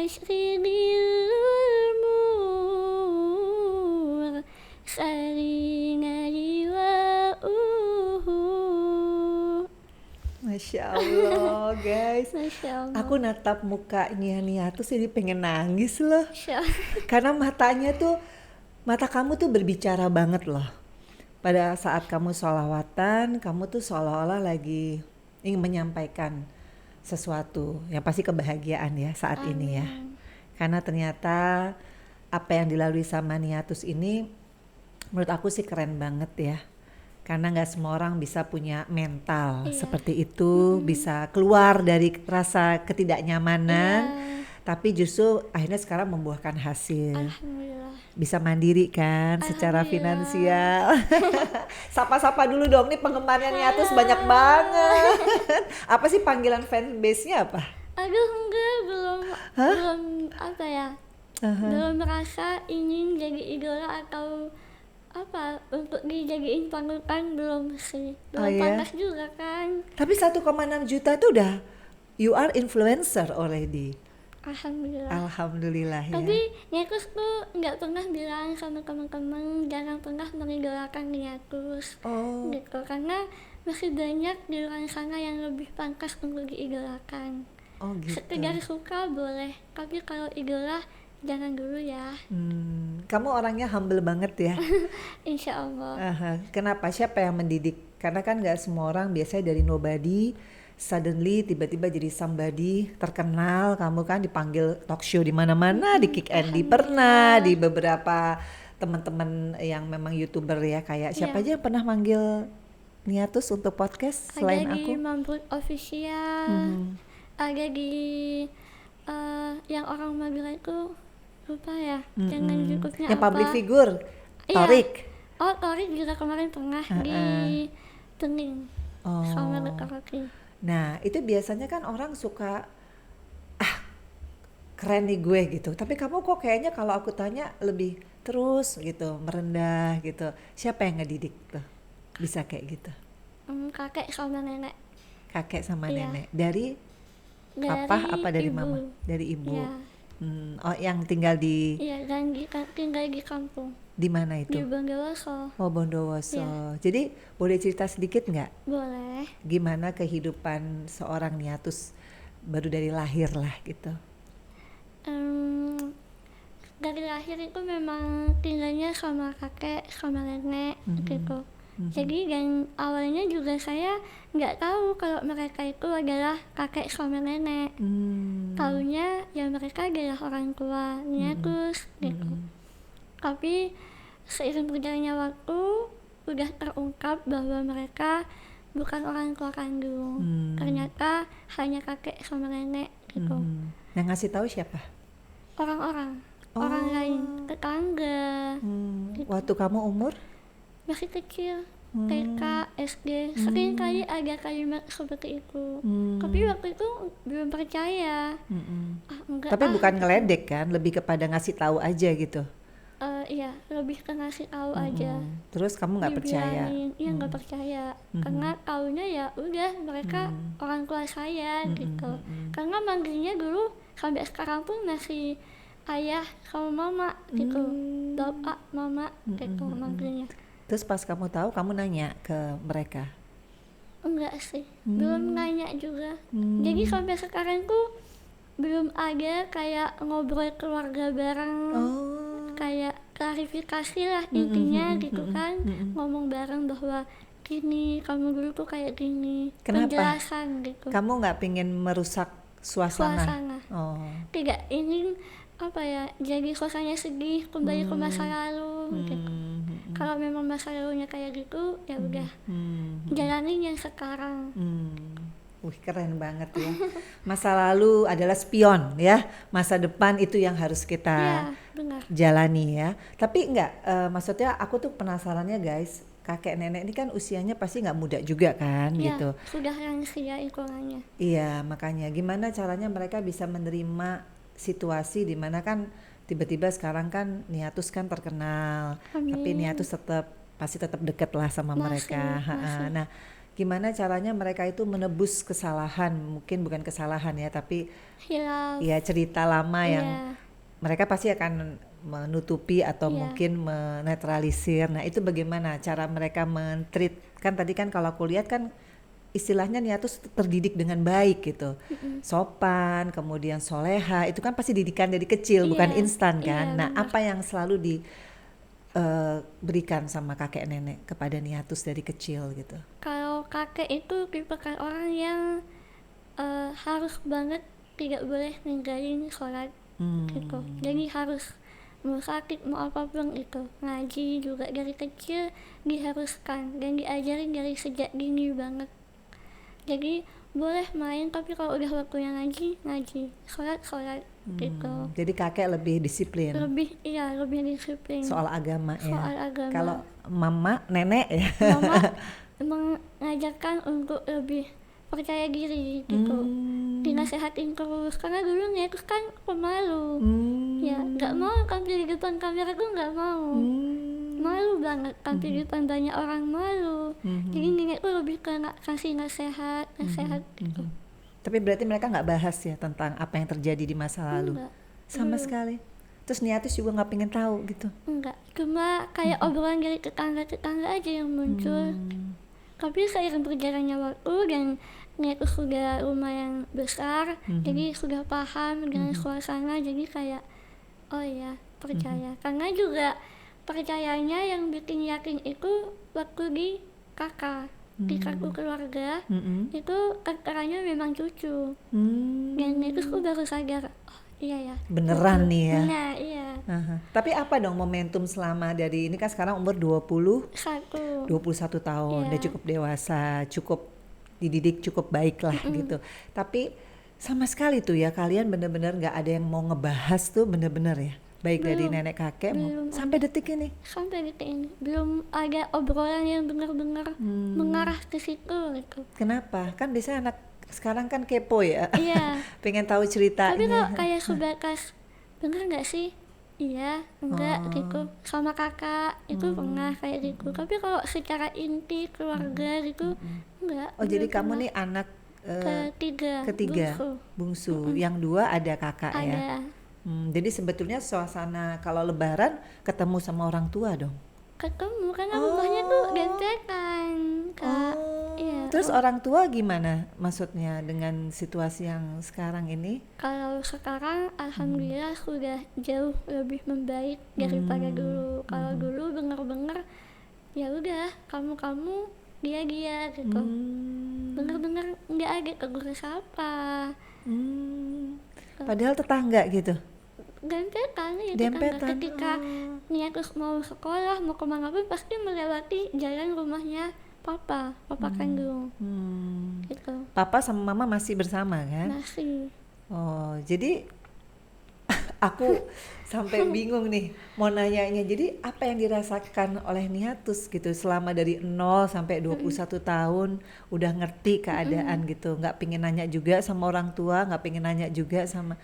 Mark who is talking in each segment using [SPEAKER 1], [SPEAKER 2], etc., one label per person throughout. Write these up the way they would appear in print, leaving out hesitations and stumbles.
[SPEAKER 1] asyridil mur sarina jiwa'uhu.
[SPEAKER 2] Masya Allah guys,
[SPEAKER 1] Masya Allah.
[SPEAKER 2] aku natap muka Nia tuh jadi pengen nangis loh.
[SPEAKER 1] Masya Allah.
[SPEAKER 2] Karena mata kamu tuh berbicara banget loh. Pada saat kamu sholawatan, kamu tuh seolah-olah lagi ingin menyampaikan sesuatu yang pasti kebahagiaan ya saat ini ya. Karena ternyata apa yang dilalui sama Niatus ini menurut aku sih keren banget ya. Karena gak semua orang bisa punya mental seperti itu, bisa keluar dari rasa ketidaknyamanan, tapi justru akhirnya sekarang membuahkan hasil.
[SPEAKER 1] Alhamdulillah.
[SPEAKER 2] Bisa mandiri kan secara finansial. Sapa-sapa dulu dong, nih penggemarnya Niatus banyak banget. Apa sih panggilan fanbase-nya apa?
[SPEAKER 1] Aduh enggak, belum apa ya, belum merasa ingin jadi idola atau apa untuk dijadiin panutan, belum sih, belum pantas juga kan.
[SPEAKER 2] Tapi 1,6 juta itu udah you are influencer already. Alhamdulillah ya.
[SPEAKER 1] Tapi Niatus tuh nggak pernah bilang sama teman-teman, jangan pernah mengidolakan Niatus gitu, karena masih banyak di luar sana yang lebih pantas untuk diidolakan.
[SPEAKER 2] Gitu.
[SPEAKER 1] Sekedar suka boleh, tapi kalau idola jangan dulu ya.
[SPEAKER 2] Kamu orangnya humble banget ya.
[SPEAKER 1] Insya Allah.
[SPEAKER 2] Kenapa? Siapa yang mendidik? Karena kan gak semua orang biasanya dari nobody suddenly tiba-tiba jadi somebody terkenal. Kamu kan dipanggil talk show di mana-mana, di Kick Andy pernah, di beberapa teman-teman yang memang YouTuber ya, kayak siapa aja yang pernah manggil Niatus untuk podcast selain
[SPEAKER 1] ada
[SPEAKER 2] aku?
[SPEAKER 1] Ada di Mambrut Official, ada di yang orang Madura itu lupa ya, jangan berikutnya
[SPEAKER 2] yang
[SPEAKER 1] apa?
[SPEAKER 2] Public figure, Torik.
[SPEAKER 1] Oh, Torik juga kemarin pernah di Tening sama Torik.
[SPEAKER 2] Nah itu biasanya kan orang suka keren nih gue gitu, tapi kamu kok kayaknya kalau aku tanya lebih terus gitu, merendah gitu. Siapa yang ngedidik tuh bisa kayak gitu?
[SPEAKER 1] Kakek sama nenek.
[SPEAKER 2] Kakek sama nenek dari papa apa dari
[SPEAKER 1] ibu.
[SPEAKER 2] Mama? Dari ibu.
[SPEAKER 1] Ya.
[SPEAKER 2] Oh yang tinggal di?
[SPEAKER 1] Iya, dan tinggal di kampung.
[SPEAKER 2] Di mana itu?
[SPEAKER 1] Di Bondowoso.
[SPEAKER 2] Oh Bondowoso.
[SPEAKER 1] Ya.
[SPEAKER 2] Jadi boleh cerita sedikit nggak?
[SPEAKER 1] Boleh.
[SPEAKER 2] Gimana kehidupan seorang Niatus baru dari lahir lah gitu?
[SPEAKER 1] Dari lahir itu memang tinggalnya sama kakek sama nenek gitu. Jadi dan awalnya juga saya nggak tahu kalau mereka itu adalah kakek sama nenek. Taunya ya mereka adalah orang tua Niatus gitu. Tapi seiring berjalannya waktu udah terungkap bahwa mereka bukan orang tua kandung. Ternyata hanya kakek sama nenek gitu.
[SPEAKER 2] Yang ngasih tahu siapa?
[SPEAKER 1] Orang-orang, orang lain, tetangga.
[SPEAKER 2] Gitu. Waktu kamu umur?
[SPEAKER 1] Masih kecil, TK, SD, sering kali ada kalimat seperti itu. Tapi waktu itu belum percaya.
[SPEAKER 2] Tapi bukan ngeledek kan, lebih kepada ngasih tahu aja gitu.
[SPEAKER 1] Iya, lebih ke ngasih tahu aja.
[SPEAKER 2] Terus kamu nggak percaya?
[SPEAKER 1] Iya, nggak percaya. Karena taunya ya udah mereka orang tua saya gitu. Karena manggilnya dulu sampai sekarang pun masih ayah sama mama gitu. Doa mama gitu manggilnya.
[SPEAKER 2] Terus pas kamu tahu, kamu nanya ke mereka?
[SPEAKER 1] Enggak sih, belum nanya juga. Jadi sampai sekarang tuh belum ada kayak ngobrol keluarga bareng, kayak klarifikasi lah intinya gitu kan, ngomong bareng bahwa gini, kamu dulu tuh kayak gini.
[SPEAKER 2] Kenapa?
[SPEAKER 1] Penjelasan gitu.
[SPEAKER 2] Kamu nggak pengen merusak suasana?
[SPEAKER 1] Tidak ingin apa ya, jadi suasananya sedih kembali ke masa lalu gitu. Kalau memang masa lalunya kayak gitu ya udah jalanin yang sekarang.
[SPEAKER 2] Keren banget ya. Masa lalu adalah spion ya, masa depan itu yang harus kita jalani ya. Tapi maksudnya aku tuh penasarannya guys, kakek nenek ini kan usianya pasti nggak muda juga kan gitu.
[SPEAKER 1] Sudah lansia hitungannya.
[SPEAKER 2] Iya, makanya gimana caranya mereka bisa menerima situasi di mana kan tiba-tiba sekarang kan Niatus kan terkenal. Amin. Tapi Niatus pasti tetap dekat lah sama mereka. Masih.
[SPEAKER 1] Nah,
[SPEAKER 2] gimana caranya mereka itu menebus kesalahan, mungkin bukan kesalahan ya, tapi
[SPEAKER 1] hilaf.
[SPEAKER 2] ya cerita lama yang
[SPEAKER 1] Iya,
[SPEAKER 2] mereka pasti akan menutupi atau
[SPEAKER 1] Iya.
[SPEAKER 2] mungkin menetralisir. Nah itu bagaimana cara mereka men-treat, kan tadi kan kalau aku lihat kan istilahnya Niatus terdidik dengan baik gitu, sopan, kemudian soleha, itu kan pasti didikan dari kecil,
[SPEAKER 1] Iya,
[SPEAKER 2] bukan instan
[SPEAKER 1] iya,
[SPEAKER 2] kan. Nah
[SPEAKER 1] benar.
[SPEAKER 2] apa yang selalu diberikan sama kakek nenek kepada Niatus dari kecil gitu?
[SPEAKER 1] Kalau kakek itu tipikal orang yang harus banget tidak boleh ninggalin sholat gitu. Jadi harus mau sakit mau apapun itu ngaji juga dari kecil diharuskan dan diajarin dari sejak dini banget. Jadi boleh main tapi kalau udah waktunya ngaji, sholat gitu.
[SPEAKER 2] Jadi kakek lebih disiplin
[SPEAKER 1] Lebih disiplin
[SPEAKER 2] soal agama ya.
[SPEAKER 1] soal agama.
[SPEAKER 2] Kalau mama, nenek ya.
[SPEAKER 1] Mama mengajarkan untuk lebih percaya diri gitu, dinasehatin terus karena dulu Niatus kan pemalu, ya nggak mau tampil di depan kamera tuh nggak mau, malu banget tampil di depan banyak orang, malu. Jadi nenek tuh lebih ke kasih nasehat gitu.
[SPEAKER 2] Tapi berarti mereka nggak bahas ya tentang apa yang terjadi di masa lalu?
[SPEAKER 1] Enggak,
[SPEAKER 2] Sama sekali. Terus Niatus juga nggak pengen tahu gitu?
[SPEAKER 1] enggak, cuma kayak obrolan dari tetangga aja yang muncul. Tapi seiring berjalannya waktu dan Niatus sudah lumayan besar, jadi sudah paham dengan suasana, jadi kayak oh ya percaya. Karena juga percayanya yang bikin yakin itu waktu di kakak, di kartu keluarga itu kakaknya memang cucu. Dan Niatus tuh baru sadar, oh iya ya.
[SPEAKER 2] Beneran nih ya?
[SPEAKER 1] Nah iya.
[SPEAKER 2] Tapi apa dong momentum selama dari ini kan sekarang umur 21 tahun,
[SPEAKER 1] Iya.
[SPEAKER 2] dia cukup dewasa, cukup dididik cukup baik lah gitu. Tapi sama sekali tuh ya kalian bener-bener nggak ada yang mau ngebahas tuh bener-bener ya, baik dari
[SPEAKER 1] Belum.
[SPEAKER 2] nenek kakek
[SPEAKER 1] Belum
[SPEAKER 2] sampai detik ini.
[SPEAKER 1] Sampai detik ini belum ada obrolan yang benar-benar mengarah ke situ gitu.
[SPEAKER 2] Kenapa? Kan biasanya anak sekarang kan kepo ya,
[SPEAKER 1] Iya.
[SPEAKER 2] pengen tahu
[SPEAKER 1] Tapi
[SPEAKER 2] ceritanya.
[SPEAKER 1] kok kayak sebatas bener nggak sih? Iya, enggak gitu. Sama kakak itu pernah kayak gitu. Tapi kalau secara inti keluarga gitu enggak.
[SPEAKER 2] Oh jadi
[SPEAKER 1] belum
[SPEAKER 2] kamu
[SPEAKER 1] pernah.
[SPEAKER 2] nih anak
[SPEAKER 1] Ketiga.
[SPEAKER 2] ketiga, bungsu. Yang dua ada kakak ya.
[SPEAKER 1] Ada.
[SPEAKER 2] Jadi sebetulnya suasana kalau lebaran ketemu sama orang tua dong.
[SPEAKER 1] Ketemu karena rumahnya tuh dempetan, Kak. Iya.
[SPEAKER 2] Terus orang tua gimana maksudnya dengan situasi yang sekarang ini?
[SPEAKER 1] Kalau sekarang alhamdulillah sudah jauh lebih membaik daripada dulu. Kalau dulu bener-bener ya udah kamu dia gitu. Bener-bener nggak ada tegur sapa.
[SPEAKER 2] Padahal tetangga gitu.
[SPEAKER 1] Dempetan ya
[SPEAKER 2] Dempetan.
[SPEAKER 1] tetangga. Ketika Niatus mau sekolah mau kemana pun pasti melewati jalan rumahnya papa kandung gitu.
[SPEAKER 2] Papa sama mama masih bersama kan?
[SPEAKER 1] Masih.
[SPEAKER 2] Oh, jadi aku sampai bingung nih mau nanyanya. Jadi apa yang dirasakan oleh Niatus gitu selama dari 0 sampai 21 tahun udah ngerti keadaan gitu. Nggak pengen nanya juga sama orang tua, nggak pengen nanya juga sama.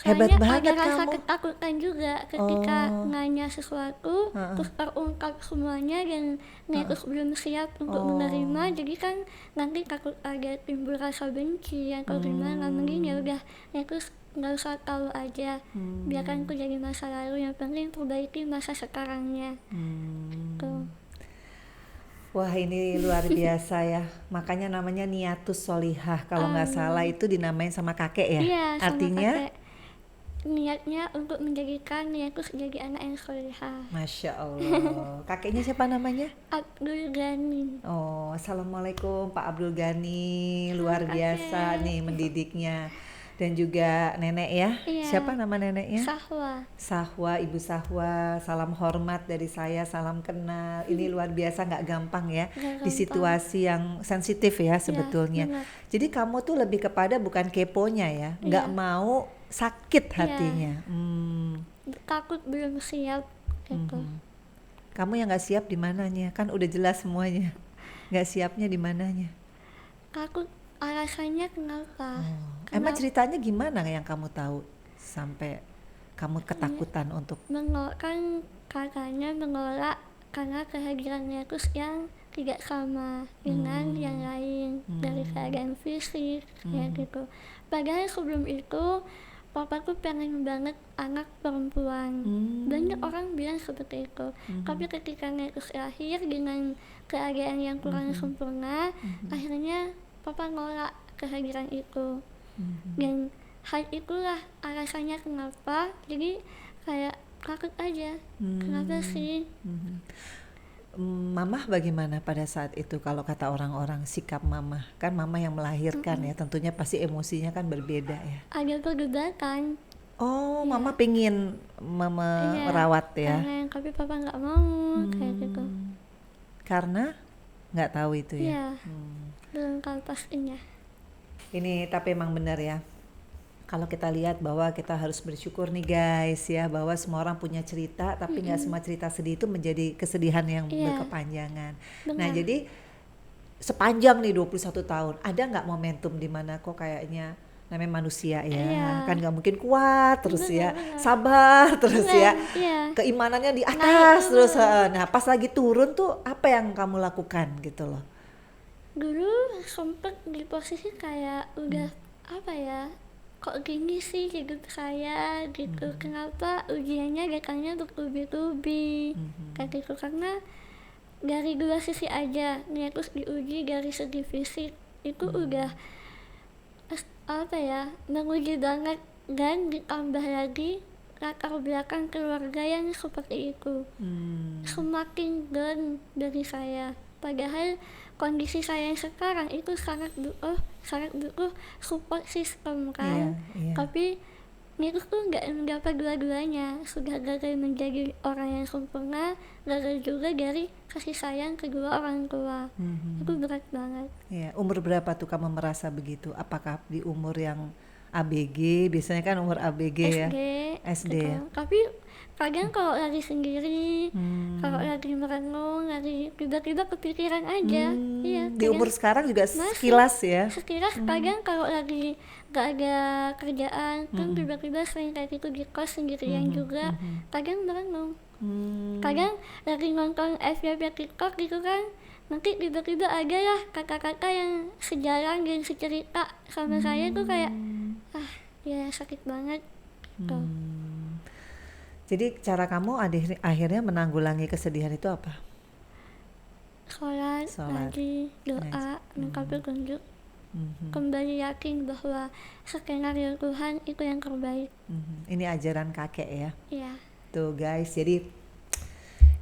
[SPEAKER 2] Hebat
[SPEAKER 1] Soalnya
[SPEAKER 2] banget
[SPEAKER 1] ada rasa
[SPEAKER 2] kamu.
[SPEAKER 1] ketakutan juga ketika nanya sesuatu terus terungkap semuanya dan Niatus belum siap untuk menerima, jadi kan nanti takut ada timbul rasa benci atau gimana. Mending ya udah Niatus nggak usah tahu aja, biarkan itu jadi masa lalu, yang penting perbaiki masa sekarangnya. Tuh.
[SPEAKER 2] Wah ini luar biasa ya. Makanya namanya Niatus Solihah. Kalau nggak salah itu dinamain sama kakek ya.
[SPEAKER 1] Iya, sama
[SPEAKER 2] Artinya
[SPEAKER 1] kakek. Niatnya untuk menjadikan Niatus jadi anak yang solihah.
[SPEAKER 2] Masya Allah. Kakeknya siapa namanya?
[SPEAKER 1] Abdul Ghani.
[SPEAKER 2] Oh, assalamualaikum Pak Abdul Ghani. Luar biasa nih mendidiknya. Dan juga nenek ya.
[SPEAKER 1] Iya.
[SPEAKER 2] Siapa nama neneknya?
[SPEAKER 1] Sahwa.
[SPEAKER 2] Sahwa, Ibu Sahwa. Salam hormat dari saya, salam kenal. Ini luar biasa, nggak gampang ya.
[SPEAKER 1] Nggak
[SPEAKER 2] Di
[SPEAKER 1] gampang.
[SPEAKER 2] situasi yang sensitif ya sebetulnya.
[SPEAKER 1] benar.
[SPEAKER 2] Jadi kamu tuh lebih kepada bukan keponya ya, nggak mau sakit hatinya.
[SPEAKER 1] Takut belum siap gitu.
[SPEAKER 2] Kamu yang nggak siap di mananya? Kan udah jelas semuanya. Nggak siapnya di mananya?
[SPEAKER 1] Takut alasannya kenapa?
[SPEAKER 2] Emang ceritanya gimana yang kamu tahu sampai kamu ketakutan untuk
[SPEAKER 1] Kan kakaknya menolak karena kehadiran Niatus yang tidak sama dengan yang lain dari keadaan fisik ya gitu. Padahal sebelum itu papaku pengen banget anak perempuan. Banyak orang bilang seperti itu. Tapi ketika Nekus lahir dengan keadaan yang kurang sempurna, akhirnya papa nolak kehadiran itu. Dan hal itulah alasannya kenapa. Jadi kayak takut aja. Kenapa sih?
[SPEAKER 2] Mama bagaimana pada saat itu kalau kata orang-orang sikap mama? Kan mama yang melahirkan ya, tentunya pasti emosinya kan berbeda ya.
[SPEAKER 1] Ada perdebatan.
[SPEAKER 2] Oh, mama pingin merawat ya?
[SPEAKER 1] Pengen, tapi papa nggak mau kayak gitu.
[SPEAKER 2] Karena nggak tahu itu ya?
[SPEAKER 1] Iya, belum tahu pastinya.
[SPEAKER 2] Ini tapi emang benar ya. Kalau kita lihat bahwa kita harus bersyukur nih guys ya, bahwa semua orang punya cerita, tapi nggak semua cerita sedih itu menjadi kesedihan yang berkepanjangan.
[SPEAKER 1] Benar.
[SPEAKER 2] Nah jadi sepanjang nih 21 tahun, ada nggak momentum di mana kok kayaknya namanya manusia ya, kan nggak mungkin kuat terus ya, sabar terus ya, keimanannya di atas terus. Nah pas lagi turun tuh apa yang kamu lakukan gitu loh?
[SPEAKER 1] Dulu sempet di posisi kayak udah apa ya, kok gini sih hidup saya gitu, kenapa ujiannya datangnya bertubi-tubi kayak gitu. Karena dari dua sisi aja, terus diuji dari segi fisik itu udah apa ya, menguji banget, dan ditambah lagi latar belakang keluarga yang seperti itu semakin down dari saya. Padahal kondisi saya yang sekarang itu sangat butuh support system kan. Tapi Nekus tuh nggak mendapat dua-duanya. Sudah gagal menjadi orang yang sempurna, gagal juga dari kasih sayang kedua orang tua. Itu berat banget.
[SPEAKER 2] Ya, umur berapa tuh kamu merasa begitu? Apakah di umur yang ABG? Biasanya kan umur ABG ya? SD
[SPEAKER 1] gitu.
[SPEAKER 2] ya?
[SPEAKER 1] Tapi kadang kalau lagi sendiri, kalau lagi merenung, lagi tiba-tiba kepikiran aja. Iya,
[SPEAKER 2] di umur sekarang juga sekilas ya?
[SPEAKER 1] Sekilas kadang kalau lagi gak ada kerjaan, kan tiba-tiba sering kayak gitu di kos sendirian juga, kadang merenung. Kadang lagi nonton FYP TikTok gitu kan, nanti tiba-tiba ada lah kakak-kakak yang sejalan dan secerita sama saya tuh kayak, ya sakit banget tuh.
[SPEAKER 2] Jadi cara kamu akhirnya menanggulangi kesedihan itu apa?
[SPEAKER 1] Sholat. Lagi doa, minta petunjuk, kembali yakin bahwa skenario Tuhan itu yang terbaik.
[SPEAKER 2] Ini ajaran kakek ya?
[SPEAKER 1] Iya.
[SPEAKER 2] Tuh guys, jadi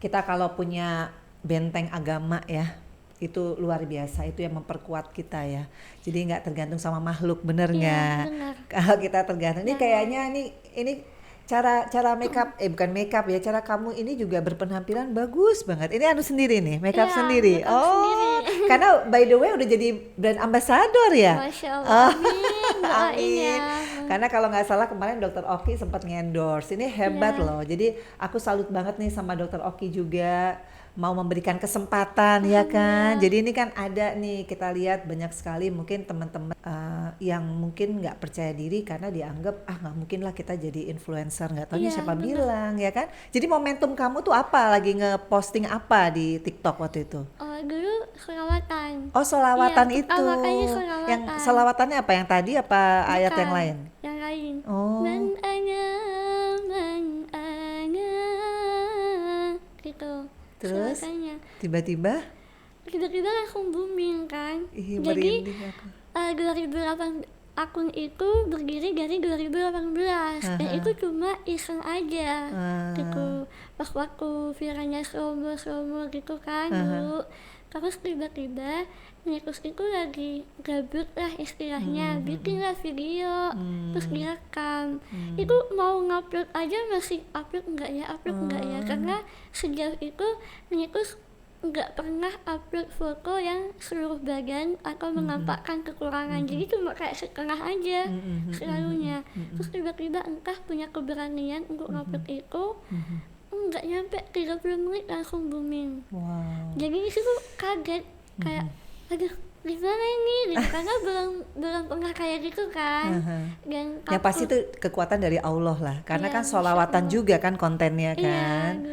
[SPEAKER 2] kita kalau punya benteng agama ya, itu luar biasa, itu yang memperkuat kita ya. Jadi nggak tergantung sama makhluk, bener nggak?
[SPEAKER 1] Benar.
[SPEAKER 2] Kalau kita tergantung, ini kayaknya ini cara makeup, bukan makeup ya, cara kamu ini juga berpenampilan bagus banget. Ini anu sendiri nih, makeup sendiri.
[SPEAKER 1] Sendiri.
[SPEAKER 2] Karena by the way udah jadi brand ambassador ya.
[SPEAKER 1] Masya Allah,
[SPEAKER 2] amin. Karena kalau nggak salah kemarin Dr. Oki sempat nge-endorse. Ini hebat loh. Jadi aku salut banget nih sama Dr. Oki juga, mau memberikan kesempatan ya kan. Jadi ini kan ada nih, kita lihat banyak sekali mungkin teman-teman yang mungkin nggak percaya diri karena dianggap nggak mungkin lah kita jadi influencer, nggak tahu siapa bilang ya kan. Jadi momentum kamu tuh apa, lagi nge-posting apa di TikTok waktu itu?
[SPEAKER 1] Dulu selawatan.
[SPEAKER 2] Oh selawatan itu.
[SPEAKER 1] Selawatan.
[SPEAKER 2] Yang selawatannya apa, yang tadi apa ayat yang lain?
[SPEAKER 1] Yang lain.
[SPEAKER 2] Oh.
[SPEAKER 1] Man gitu.
[SPEAKER 2] Terus tiba-tiba
[SPEAKER 1] langsung booming kan.
[SPEAKER 2] Jadi
[SPEAKER 1] 2008 akun itu berdiri dari 2018 dan itu cuma iseng aja gitu. Pas waktu viralnya slow mo gitu kan dulu. Terus tiba-tiba Nekus itu lagi gabut lah istilahnya, bikinlah video, terus direkam. Itu mau ngupload aja masih upload enggak ya, karena sejauh itu Nekus nggak pernah upload foto yang seluruh badan atau menampakkan kekurangan. Jadi cuma kayak setengah aja selalunya. Terus tiba-tiba entah punya keberanian untuk ngupload itu, nggak nyampe 30 menit langsung booming. Jadi disitu kaget, kayak aduh gimana ini gitu, karena belum pernah kayak gitu kan. Dan
[SPEAKER 2] yang pasti itu kekuatan dari Allah lah, karena kan sholawatan juga kan kontennya kan.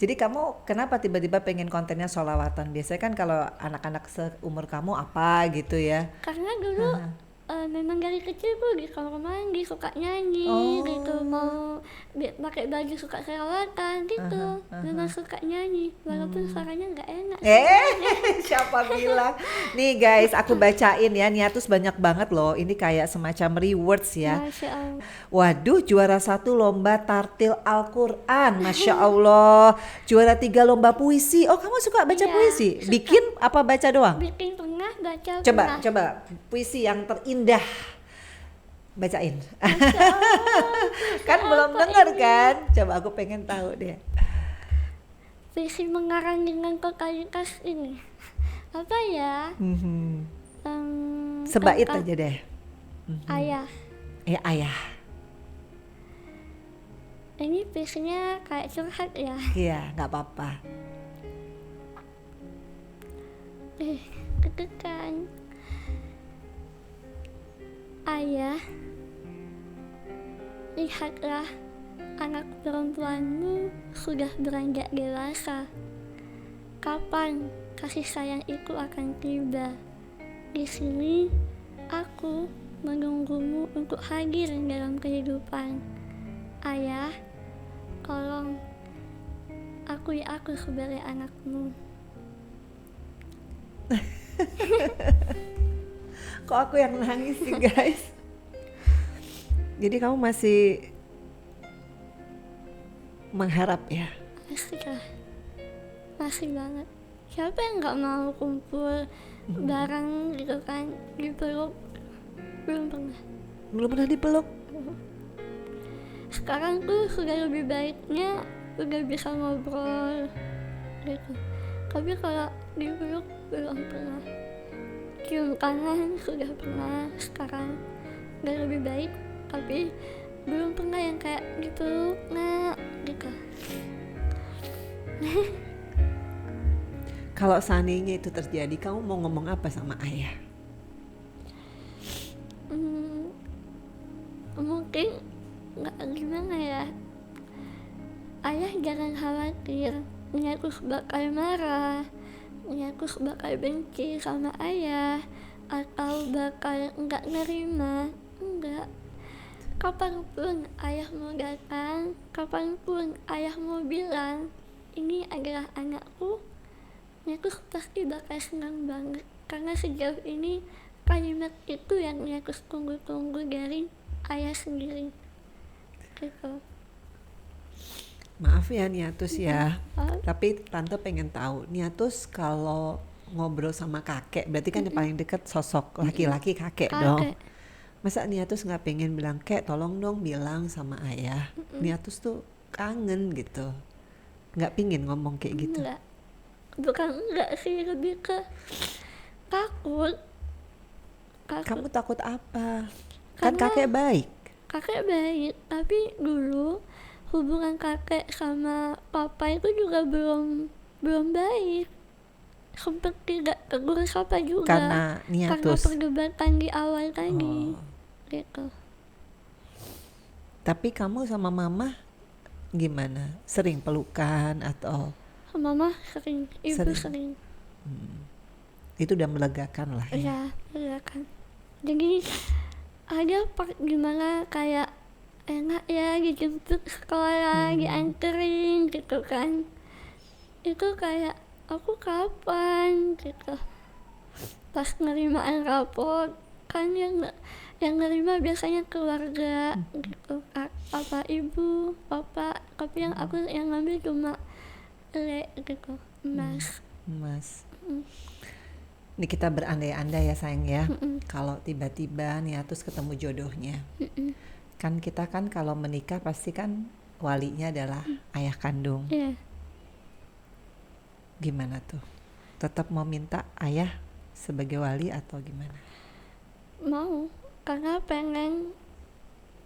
[SPEAKER 2] Jadi kamu kenapa tiba-tiba pengen kontennya sholawatan? Biasanya kan kalau anak-anak seumur kamu apa gitu ya?
[SPEAKER 1] Karena dulu memang dari kecil gue di kamar mandi suka nyanyi gitu,
[SPEAKER 2] Oh.
[SPEAKER 1] mau pakai baju suka selawatan gitu, memang suka nyanyi walaupun suaranya nggak enak.
[SPEAKER 2] Siapa bilang? Nih guys, aku bacain ya. Niatus banyak banget loh. Ini kayak semacam rewards ya.
[SPEAKER 1] Masya Allah.
[SPEAKER 2] Waduh, juara 1 lomba tartil Al-Quran, Masya Allah. Juara 3 lomba puisi. Oh, kamu suka baca
[SPEAKER 1] Iya,
[SPEAKER 2] puisi?
[SPEAKER 1] suka.
[SPEAKER 2] Bikin apa baca doang?
[SPEAKER 1] Bikin pernah, baca
[SPEAKER 2] Coba,
[SPEAKER 1] pernah.
[SPEAKER 2] coba puisi yang terindah. Bacain. Kan belum denger kan? Coba aku pengen tahu deh.
[SPEAKER 1] Puisi mengarang dengan totalitas ini apa ya?
[SPEAKER 2] Sebait
[SPEAKER 1] tentang
[SPEAKER 2] aja deh.
[SPEAKER 1] ayah.
[SPEAKER 2] Ayah.
[SPEAKER 1] Ini puisinya kayak curhat ya.
[SPEAKER 2] Iya, nggak apa-apa.
[SPEAKER 1] Ketekan. Ayah, lihatlah, anak perempuanmu sudah beranjak dewasa. Kapan kasih sayang itu akan tiba? Di sini aku menunggumu untuk hadir dalam kehidupan. Ayah, tolong akui aku sebagai anakmu.
[SPEAKER 2] Kok aku yang nangis sih guys? Jadi kamu masih mengharap ya?
[SPEAKER 1] Masih lah, masih banget. Siapa yang nggak mau kumpul bareng gitu kan, dipeluk? Belum pernah.
[SPEAKER 2] Belum pernah dipeluk?
[SPEAKER 1] Sekarang tuh sudah lebih baiknya udah bisa ngobrol gitu. Tapi kalau dipeluk belum pernah. Cium tangan sudah pernah, sekarang udah lebih baik, tapi belum pernah yang kayak dipeluk nak gitu.
[SPEAKER 2] Kalau seandainya itu terjadi, kamu mau ngomong apa sama ayah?
[SPEAKER 1] Mungkin nggak, gimana ya, ayah jangan khawatir, Niatus bakal marah, Niatus bakal benci sama ayah, atau bakal nggak nerima. Enggak, kapanpun ayah mau datang, kapanpun ayah mau bilang ini adalah anakku, Niatus pasti bakal senang banget. Karena sejauh ini kalimat itu yang Niatus tunggu-tunggu dari ayah sendiri gitu.
[SPEAKER 2] Maaf ya Niatus ya,
[SPEAKER 1] Oh,
[SPEAKER 2] tapi tante pengen tahu, Niatus kalau ngobrol sama kakek, berarti kan yang paling deket sosok laki-laki kakek dong.
[SPEAKER 1] kakek.
[SPEAKER 2] Masa Niatus nggak pengen bilang, kek tolong dong bilang sama ayah, Niatus tuh kangen gitu, nggak pingin ngomong kayak gitu?
[SPEAKER 1] Enggak, bukan enggak sih, lebih ke takut.
[SPEAKER 2] Kamu takut apa? Kan
[SPEAKER 1] Karena
[SPEAKER 2] kakek baik.
[SPEAKER 1] kakek baik, tapi dulu hubungan kakek sama papa itu juga belum baik, sempet tidak tegur sapa juga
[SPEAKER 2] Karena
[SPEAKER 1] karena
[SPEAKER 2] Niatus.
[SPEAKER 1] perdebatan di awal tadi gitu.
[SPEAKER 2] Tapi kamu sama mama gimana? Sering pelukan atau
[SPEAKER 1] Mama sering, ibu
[SPEAKER 2] Sering.
[SPEAKER 1] sering.
[SPEAKER 2] itu udah melegakan lah ya?
[SPEAKER 1] Iya kan. Jadi ada part dimana kayak enak ya dijemput sekolah, dianterin gitu kan. Itu kayak aku kapan gitu. Pas nerimaan rapot kan yang nerima biasanya keluarga gitu, papa ibu papa, tapi yang aku yang ngambil cuma gitu, Mas.
[SPEAKER 2] Mas. Ini kita berandai-andai ya sayang ya. Kalau tiba-tiba Niatus ketemu jodohnya. Kan kita kan kalau menikah pasti kan walinya adalah ayah kandung.
[SPEAKER 1] Iya.
[SPEAKER 2] Gimana tuh? Tetap mau minta ayah sebagai wali atau gimana?
[SPEAKER 1] Mau, karena pengen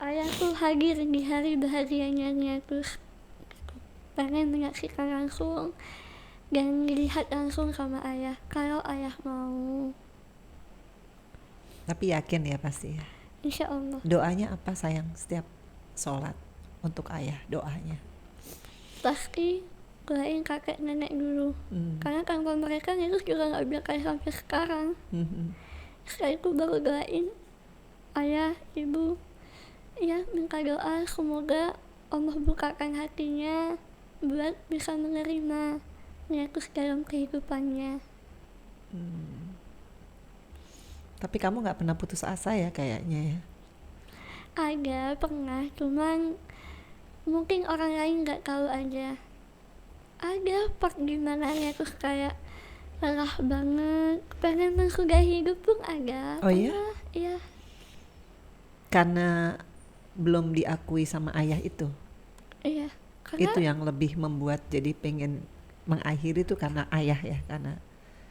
[SPEAKER 1] ayah tuh hadir di hari bahagianya Niatus. Pengen menyaksikan langsung dan dilihat langsung sama ayah kalau ayah mau.
[SPEAKER 2] Tapi yakin ya pasti ya.
[SPEAKER 1] Insya Allah.
[SPEAKER 2] Doanya apa sayang setiap sholat untuk ayah, doanya?
[SPEAKER 1] Pasti doain kakek nenek dulu. Karena tanpa mereka Yesus juga nggak bakal sampai sekarang. Setelah itu baru doain ayah, ibu. Ya, minta doa semoga Allah bukakan hatinya buat bisa menerima Yesus dalam kehidupannya.
[SPEAKER 2] Tapi kamu nggak pernah putus asa ya kayaknya ya?
[SPEAKER 1] Ada, pernah, cuman mungkin orang lain nggak tahu aja. Ada part dimana Yesus kayak lelah banget, pengen mensudahi hidup pun ada.
[SPEAKER 2] Oh iya?
[SPEAKER 1] Pernah, iya.
[SPEAKER 2] Karena belum diakui sama ayah itu?
[SPEAKER 1] Iya,
[SPEAKER 2] Itu
[SPEAKER 1] karena
[SPEAKER 2] yang lebih membuat jadi pengen mengakhiri itu karena ayah ya?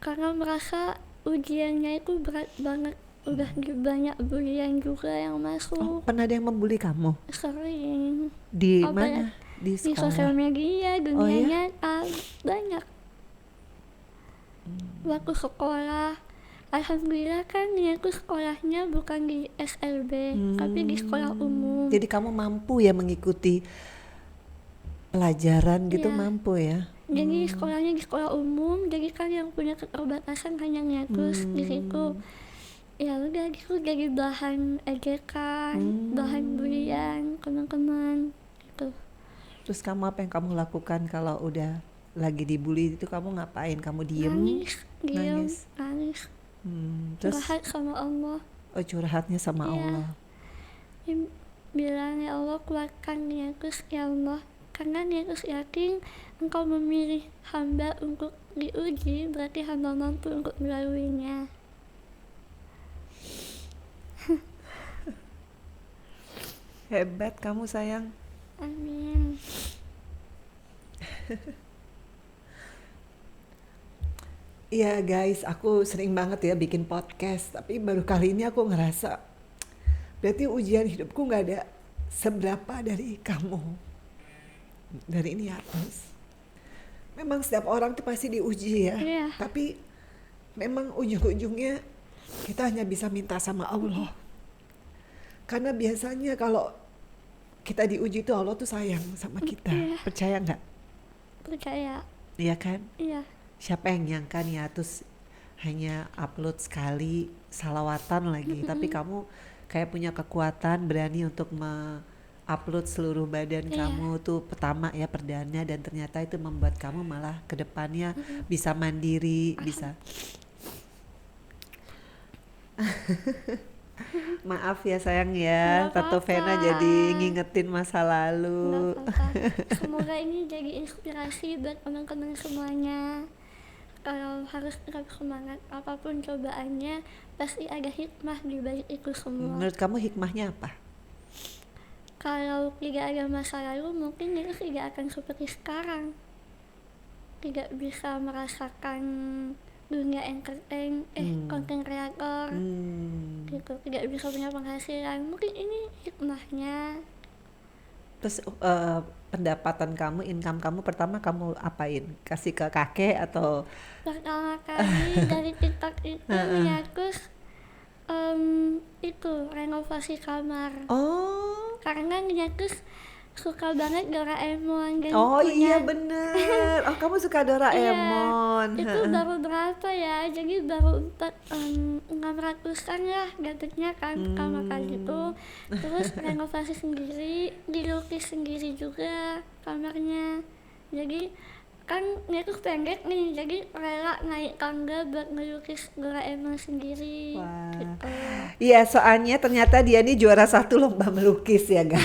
[SPEAKER 1] karena merasa ujiannya itu berat banget. Udah banyak bulian juga yang
[SPEAKER 2] Oh,
[SPEAKER 1] masuk.
[SPEAKER 2] pernah ada yang membuli kamu?
[SPEAKER 1] Sering.
[SPEAKER 2] Di
[SPEAKER 1] Apa ya?
[SPEAKER 2] mana? Di
[SPEAKER 1] Di sosial
[SPEAKER 2] sekolah?
[SPEAKER 1] media,
[SPEAKER 2] Oh
[SPEAKER 1] dunia
[SPEAKER 2] ya?
[SPEAKER 1] nyata, banyak. Waktu sekolah, alhamdulillah kan aku sekolahnya bukan di SLB, tapi di sekolah umum.
[SPEAKER 2] Jadi kamu mampu ya mengikuti pelajaran gitu,
[SPEAKER 1] Iya.
[SPEAKER 2] mampu ya?
[SPEAKER 1] Jadi sekolahnya di sekolah umum, jadi kan yang punya keterbatasan hanya nyakus di situ. Ya udah gitu jadi bahan ejekan, bahan bulian teman-teman gitu.
[SPEAKER 2] Terus kamu apa yang kamu lakukan kalau udah lagi dibully itu, kamu ngapain? Kamu diem?
[SPEAKER 1] Nangis, diam,
[SPEAKER 2] Nangis.
[SPEAKER 1] nangis,
[SPEAKER 2] Terus
[SPEAKER 1] curhat sama Allah.
[SPEAKER 2] curhatnya sama
[SPEAKER 1] Iya.
[SPEAKER 2] Allah.
[SPEAKER 1] Bilang, ya Allah kuatkan Yesus ya Allah, karena Yesus yakin engkau memilih hamba untuk diuji, berarti hamba mampu untuk melaluinya.
[SPEAKER 2] Hebat kamu sayang.
[SPEAKER 1] Amin.
[SPEAKER 2] Iya guys, aku sering banget ya bikin podcast, tapi baru kali ini aku ngerasa berarti ujian hidupku gak ada seberapa dari kamu, dari ini atas. Memang setiap orang tuh pasti diuji ya,
[SPEAKER 1] Iya.
[SPEAKER 2] tapi memang ujung-ujungnya kita hanya bisa minta sama Allah. Karena biasanya kalau kita diuji itu Allah tuh sayang sama kita.
[SPEAKER 1] Iya.
[SPEAKER 2] Percaya nggak?
[SPEAKER 1] Percaya.
[SPEAKER 2] Iya kan?
[SPEAKER 1] Iya.
[SPEAKER 2] Siapa yang nyangka nih terus hanya upload sekali salawatan lagi, tapi kamu kayak punya kekuatan berani untuk upload seluruh badan kamu tuh pertama ya perdana, dan ternyata itu membuat kamu malah kedepannya bisa mandiri, bisa. Maaf ya sayang ya,
[SPEAKER 1] Nggak
[SPEAKER 2] Tato Vena
[SPEAKER 1] apa-apa.
[SPEAKER 2] jadi ngingetin masa lalu.
[SPEAKER 1] Nggak apa-apa. Semoga ini jadi inspirasi buat teman-teman semuanya. Kalau harus tetap semangat, apapun cobaannya pasti ada hikmah di balik itu semua.
[SPEAKER 2] Menurut kamu hikmahnya apa?
[SPEAKER 1] Kalau tidak ada masa lalu, mungkin itu tidak akan seperti sekarang. Tidak bisa merasakan dunia entertain, konten kreator, gitu. Tidak bisa punya penghasilan. Mungkin ini hikmahnya.
[SPEAKER 2] Terus pendapatan kamu, income kamu pertama kamu apain? Kasih ke kakek atau?
[SPEAKER 1] Pertama kali dari TikTok itu Yakus itu renovasi kamar.
[SPEAKER 2] Oh.
[SPEAKER 1] Karena Yakus suka banget Doraemon dan
[SPEAKER 2] Oh
[SPEAKER 1] punya
[SPEAKER 2] iya bener. Oh kamu suka Doraemon.
[SPEAKER 1] itu baru berapa ya, jadi baru 600-an lah dapetnya kan pertama kali itu. Terus renovasi sendiri, dilukis sendiri juga kamarnya. Jadi kan itu pendek nih, jadi rela naik tangga buat ngelukis Doraemon sendiri.
[SPEAKER 2] Wah.
[SPEAKER 1] Gitu.
[SPEAKER 2] Iya soalnya ternyata dia nih juara 1 lomba melukis ya guys.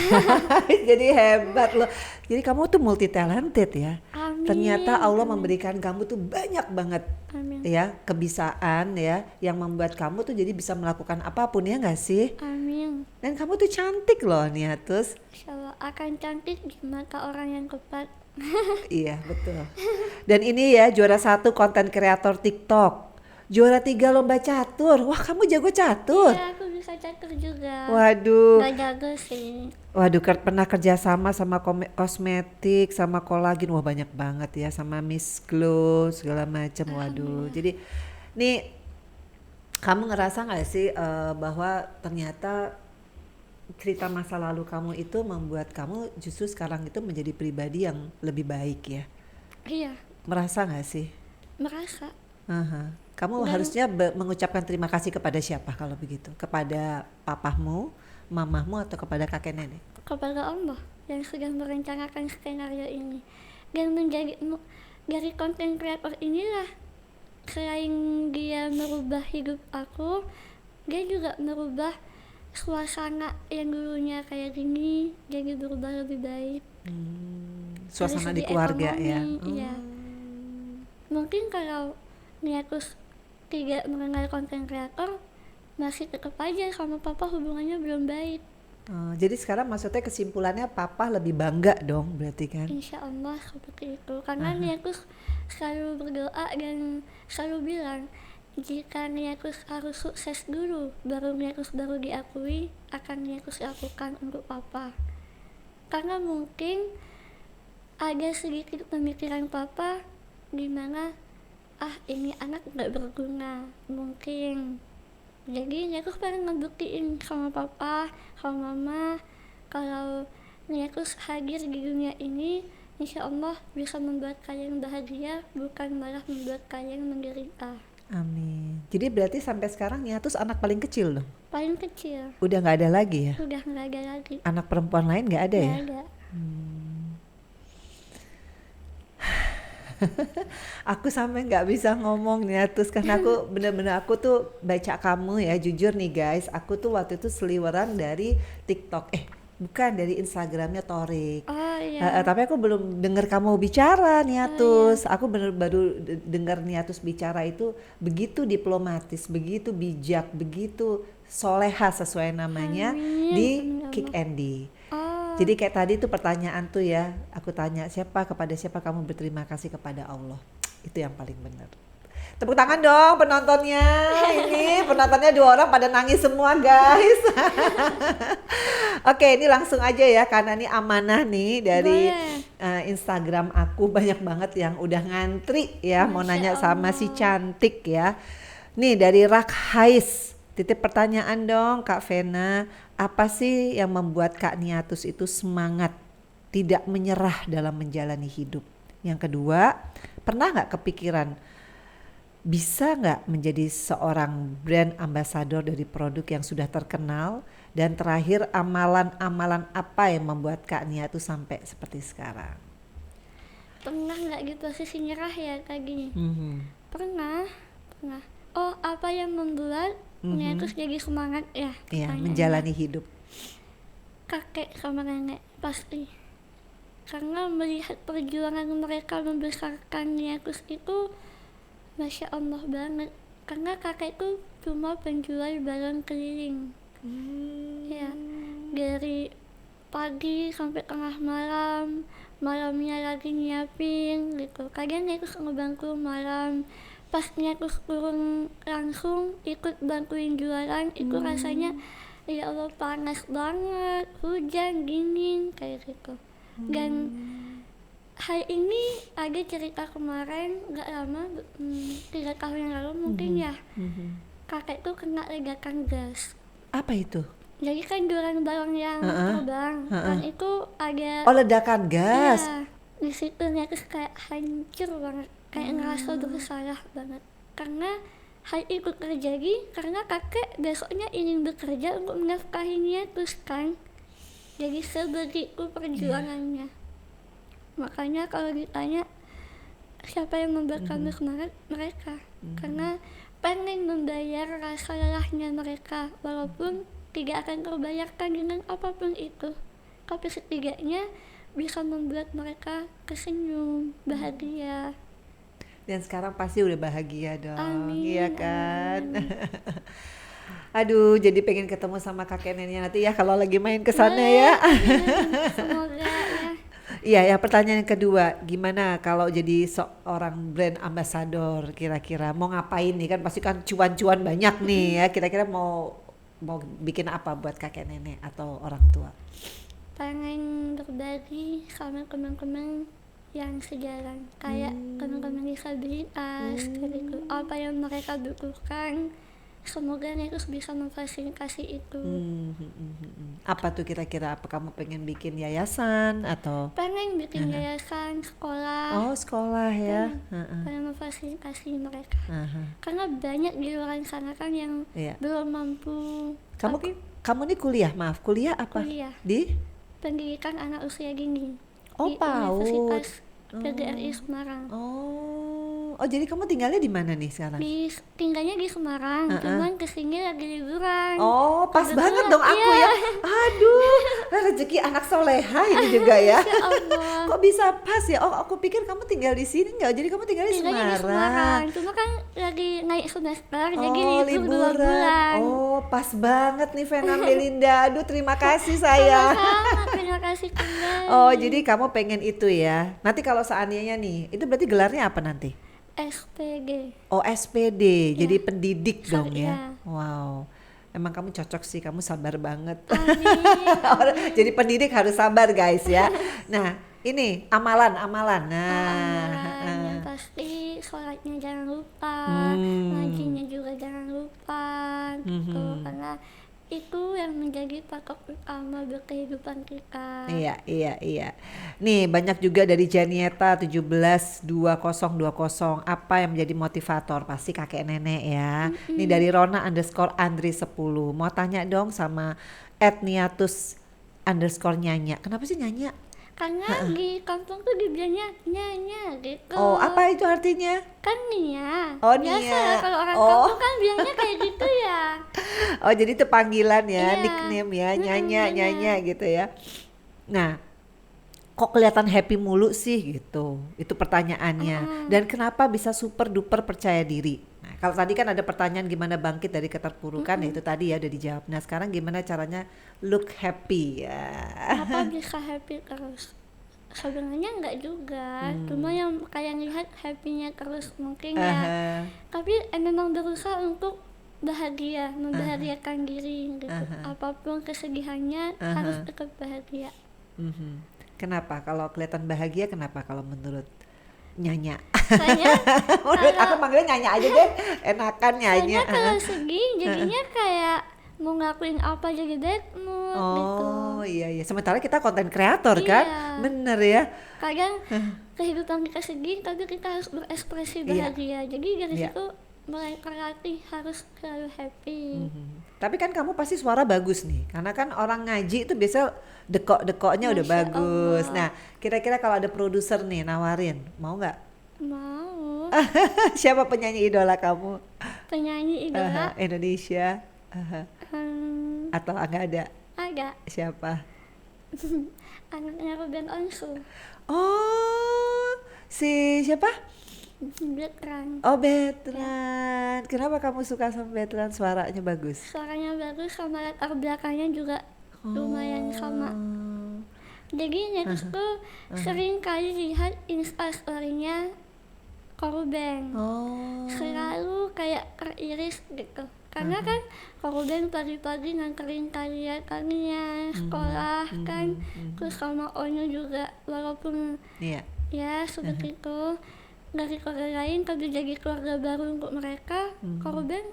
[SPEAKER 2] Jadi hebat loh. Jadi kamu tuh multi talented ya.
[SPEAKER 1] Amin.
[SPEAKER 2] Ternyata Allah memberikan kamu tuh banyak banget.
[SPEAKER 1] Amin.
[SPEAKER 2] Ya kebisaan ya yang membuat kamu tuh jadi bisa melakukan apapun ya nggak sih?
[SPEAKER 1] Amin.
[SPEAKER 2] Dan kamu tuh cantik loh Niatus.
[SPEAKER 1] Insyaallah akan cantik di mata orang yang tepat.
[SPEAKER 2] Iya betul. Dan ini ya juara 1 konten kreator TikTok, juara 3 lomba catur. Wah kamu jago catur.
[SPEAKER 1] Iya, aku bisa catur juga.
[SPEAKER 2] Waduh.
[SPEAKER 1] Gak jago sih.
[SPEAKER 2] Waduh pernah kerja sama kosmetik, sama kolagen, wah banyak banget ya, sama Miss Glow segala macam. Waduh. Jadi nih kamu ngerasa nggak sih bahwa ternyata cerita masa lalu kamu itu membuat kamu justru sekarang itu menjadi pribadi yang lebih baik ya?
[SPEAKER 1] Iya,
[SPEAKER 2] Merasa nggak sih?
[SPEAKER 1] merasa.
[SPEAKER 2] Aha. Kamu
[SPEAKER 1] Dan
[SPEAKER 2] harusnya mengucapkan terima kasih kepada siapa kalau begitu? Kepada papahmu, mamahmu, atau kepada kakek nenek?
[SPEAKER 1] kepada Allah yang sudah merencanakan skenario ini. Dan dari konten kreator inilah, selain dia merubah hidup aku, dia juga merubah suasana yang dulunya kayak gini jadi berubah lebih baik dari
[SPEAKER 2] Suasana di
[SPEAKER 1] segi
[SPEAKER 2] keluarga
[SPEAKER 1] ekonomi.
[SPEAKER 2] ya.
[SPEAKER 1] Iya, mungkin kalau Niatus tidak mengenal konten kreator, masih tetap aja sama papa hubungannya belum baik.
[SPEAKER 2] Jadi sekarang maksudnya kesimpulannya papa lebih bangga dong berarti kan?
[SPEAKER 1] Insya Allah seperti itu, karena Niatus selalu berdoa dan selalu bilang jika Niatus harus sukses dulu baru Niatus baru diakui, akan Niatus lakukan untuk papa. Karena mungkin ada sedikit pemikiran papa gimana, ini anak gak berguna mungkin. Jadi Niatus pengen ngebuktiin sama papa, sama mama, kalau Niatus hadir di dunia ini insya Allah bisa membuat kalian bahagia, bukan malah membuat kalian menderita.
[SPEAKER 2] Amin. Jadi berarti sampai sekarang Niatus anak paling kecil dong?
[SPEAKER 1] Paling kecil,
[SPEAKER 2] Udah nggak ada lagi ya?
[SPEAKER 1] sudah nggak ada lagi.
[SPEAKER 2] Anak perempuan lain nggak ada ya?
[SPEAKER 1] Nggak ada.
[SPEAKER 2] Aku sampai nggak bisa ngomong Niatus karena aku bener-bener aku tuh baca kamu ya, jujur nih guys, aku tuh waktu itu seliweran dari TikTok, bukan, dari Instagramnya Torik.
[SPEAKER 1] Oh iya.
[SPEAKER 2] Tapi aku belum dengar kamu bicara Niatus. Aku baru dengar Niatus bicara itu begitu diplomatis, begitu bijak, begitu soleha sesuai namanya
[SPEAKER 1] Amin.
[SPEAKER 2] di
[SPEAKER 1] Amin,
[SPEAKER 2] Kick
[SPEAKER 1] Allah.
[SPEAKER 2] Andy.
[SPEAKER 1] Oh,
[SPEAKER 2] Jadi kayak tadi tuh pertanyaan tuh ya, aku tanya kepada siapa kamu berterima kasih? Kepada Allah. Itu yang paling benar. Tepuk tangan dong penontonnya. Ini penontonnya 2 orang pada nangis semua guys. Oke, ini langsung aja ya karena ini amanah nih dari Instagram aku, banyak banget yang udah ngantri ya mau
[SPEAKER 1] Masya
[SPEAKER 2] nanya sama
[SPEAKER 1] Allah.
[SPEAKER 2] si cantik ya. Nih dari Rakhais, titip pertanyaan dong Kak Vena, apa sih yang membuat Kak Niatus itu semangat, tidak menyerah dalam menjalani hidup? Yang kedua, pernah nggak kepikiran bisa nggak menjadi seorang brand ambassador dari produk yang sudah terkenal? Dan terakhir, amalan-amalan apa yang membuat Kak Nia tuh sampai seperti sekarang?
[SPEAKER 1] Pernah nggak di posisi nyerah ya kayak gini? Pernah. Oh, apa yang membuat Niatus jadi semangat ya?
[SPEAKER 2] Iya,
[SPEAKER 1] Pertanyaannya.
[SPEAKER 2] menjalani hidup.
[SPEAKER 1] Kakek sama nenek pasti. Karena melihat perjuangan mereka membesarkan Niatus itu, Masya Allah banget. Karena kakek itu cuma penjual barang keliling. Ya, dari pagi sampai tengah malam, malamnya lagi nyiapin gitu. Kadang Niatus ngebantu malam, pas Niatus turun langsung ikut bantuin jualan, itu rasanya ya Allah panas banget, hujan, dingin kayak gitu. Dan hal ini ada cerita kemarin gak lama, 3 tahun yang lalu mungkin ya, kakek tuh kena ledakan gas.
[SPEAKER 2] Apa itu?
[SPEAKER 1] Jadi kan jualan barang yang terbang, kan itu ada.
[SPEAKER 2] Oh, ledakan gas.
[SPEAKER 1] Ya, di situ Niatus kayak hancur banget, kayak ngerasa bersalah banget. Karena hal itu terjadi karena kakek besoknya ingin bekerja untuk menafkahi Niatus kan. Jadi sebegitu perjuangannya. Makanya kalau ditanya siapa yang membuat kami semangat, mereka. Karena pengen membayar rasa lelahnya mereka, walaupun tidak akan terbayarkan dengan apapun itu, tapi setidaknya bisa membuat mereka tersenyum, bahagia.
[SPEAKER 2] Dan sekarang pasti udah bahagia dong.
[SPEAKER 1] Amin,
[SPEAKER 2] Iya kan? Aduh, jadi pengen ketemu sama kakek neneknya nanti ya kalau lagi main ke sana ya.
[SPEAKER 1] Semoga ya.
[SPEAKER 2] Iya, ya pertanyaan yang kedua, gimana kalau jadi seorang brand ambassador, kira-kira mau ngapain nih, kan pasti kan cuan-cuan banyak nih ya, kira-kira mau bikin apa buat kakek nenek atau orang tua?
[SPEAKER 1] Pengen berbagi sama teman-teman yang sejalan, kayak teman-teman disabilitas, kayak gitu. Apa yang mereka butuhkan semoga Yesus bisa memfasilitasi itu.
[SPEAKER 2] Apa tuh kira-kira, apa kamu pengen bikin yayasan atau?
[SPEAKER 1] Pengen bikin yayasan, sekolah,
[SPEAKER 2] Oh, sekolah ya.
[SPEAKER 1] pengen memfasilitasi mereka.
[SPEAKER 2] Aha.
[SPEAKER 1] Karena banyak di luar sana kan yang
[SPEAKER 2] Iya.
[SPEAKER 1] belum mampu.
[SPEAKER 2] Kamu
[SPEAKER 1] Tapi
[SPEAKER 2] kamu nih kuliah apa?
[SPEAKER 1] kuliah
[SPEAKER 2] Di?
[SPEAKER 1] pendidikan anak usia dini
[SPEAKER 2] Oh,
[SPEAKER 1] di
[SPEAKER 2] PAUD.
[SPEAKER 1] Universitas PGRI Semarang.
[SPEAKER 2] Oh, jadi kamu tinggalnya di mana nih sekarang?
[SPEAKER 1] Tinggalnya di Semarang, cuman kesini lagi liburan.
[SPEAKER 2] Oh, pas
[SPEAKER 1] Kebetulan,
[SPEAKER 2] banget dong aku
[SPEAKER 1] iya.
[SPEAKER 2] ya. Aduh, rezeki anak soleha ini juga ya.
[SPEAKER 1] Ya Allah.
[SPEAKER 2] Kok bisa pas ya? Oh, aku pikir kamu tinggal di sini nggak? Jadi kamu tinggal di
[SPEAKER 1] Tinggalnya di
[SPEAKER 2] Semarang.
[SPEAKER 1] Semarang, cuma kan lagi naik semester, jadi
[SPEAKER 2] Oh,
[SPEAKER 1] libur 2 bulan.
[SPEAKER 2] Oh, pas banget nih Vena Melinda. Aduh, terima kasih sayang.
[SPEAKER 1] Sama-sama, terima kasih kembali.
[SPEAKER 2] Oh, jadi kamu pengen itu ya. Nanti kalau seandainya nih, itu berarti gelarnya apa nanti?
[SPEAKER 1] SPD.
[SPEAKER 2] Oh, SPD. Jadi
[SPEAKER 1] Ya.
[SPEAKER 2] pendidik dong
[SPEAKER 1] Iya.
[SPEAKER 2] ya. Wow. Emang kamu cocok sih, kamu sabar banget.
[SPEAKER 1] Amin.
[SPEAKER 2] Jadi pendidik harus sabar guys ya. Nah, ini amalan. Nah,
[SPEAKER 1] Amalan yang pasti sholatnya jangan lupa, ngajinya juga jangan lupa, gitu. Karena itu yang menjadi pokok utama berkehidupan kita.
[SPEAKER 2] Iya. Nih banyak juga dari Janieta 172020. Apa yang menjadi motivator? Pasti kakek nenek ya. Nih dari Rona_Andri 10. Mau tanya dong sama @niatus_nyanya. Kenapa sih nyanya?
[SPEAKER 1] Karena di kampung tuh dibilangnya nyanya gitu.
[SPEAKER 2] Oh, apa itu artinya?
[SPEAKER 1] Kan Nia.
[SPEAKER 2] Oh,
[SPEAKER 1] Biasa
[SPEAKER 2] Nia.
[SPEAKER 1] kalau orang
[SPEAKER 2] Oh.
[SPEAKER 1] kampung kan bilangnya kayak gitu ya.
[SPEAKER 2] Oh, jadi itu panggilan ya,
[SPEAKER 1] Iya.
[SPEAKER 2] nickname ya,
[SPEAKER 1] Nyanya.
[SPEAKER 2] nyanya gitu ya. Nah, kok kelihatan happy mulu sih gitu? Itu pertanyaannya. Dan kenapa bisa super duper percaya diri? Nah, kalau tadi kan ada pertanyaan gimana bangkit dari keterpurukan, ya itu tadi ya udah dijawab. Nah, sekarang gimana caranya look happy ya?
[SPEAKER 1] Apa bisa happy terus? Sebenarnya enggak juga, cuma yang kayak lihat happy-nya terus mungkin ya.
[SPEAKER 2] Aha.
[SPEAKER 1] Tapi memang berusaha untuk bahagia, membahagiakan diri gitu. Apapun kesedihannya harus tetap bahagia.
[SPEAKER 2] Kenapa? Kalau kelihatan bahagia, kenapa kalau menurut nyanya?
[SPEAKER 1] Soalnya
[SPEAKER 2] Menurut aku manggilnya nyanya aja deh, enakan nyanya.
[SPEAKER 1] soalnya kalau sedih jadinya kayak mau ngelakuin apa jadi bad mood gitu.
[SPEAKER 2] Oh iya. Sementara kita konten kreator kan,
[SPEAKER 1] Iya.
[SPEAKER 2] bener ya.
[SPEAKER 1] Kadang kehidupan kita sedih tapi kita harus berekspresi bahagia. Jadi dari
[SPEAKER 2] Iya.
[SPEAKER 1] situ mulai terlatih harus selalu happy.
[SPEAKER 2] Tapi kan kamu pasti suara bagus nih, karena kan orang ngaji itu biasa dekok-dekoknya udah
[SPEAKER 1] Masya
[SPEAKER 2] bagus.
[SPEAKER 1] Allah.
[SPEAKER 2] Nah, kira-kira kalau ada produser nih nawarin, mau nggak?
[SPEAKER 1] Mau
[SPEAKER 2] Siapa penyanyi idola kamu?
[SPEAKER 1] penyanyi idola
[SPEAKER 2] Indonesia? Atau nggak ada?
[SPEAKER 1] ada
[SPEAKER 2] Siapa?
[SPEAKER 1] anaknya Ruben Onsu,
[SPEAKER 2] Oh, si siapa?
[SPEAKER 1] Betran.
[SPEAKER 2] Oh, Betran. Kenapa kamu suka sama Betran? Suaranya bagus.
[SPEAKER 1] Suaranya bagus sama latar belakangnya juga lumayan sama. Jadi nextku sering kali lihat instastory-nya Korubeng.
[SPEAKER 2] Oh.
[SPEAKER 1] Selalu kayak teriris gitu. Karena kan Korubeng pagi-pagi nganterin kalian sekolah kan. Terus sama Onyo juga walaupun
[SPEAKER 2] Iya.
[SPEAKER 1] ya seperti itu dari keluarga lain tapi jadi keluarga baru untuk mereka. Korubeng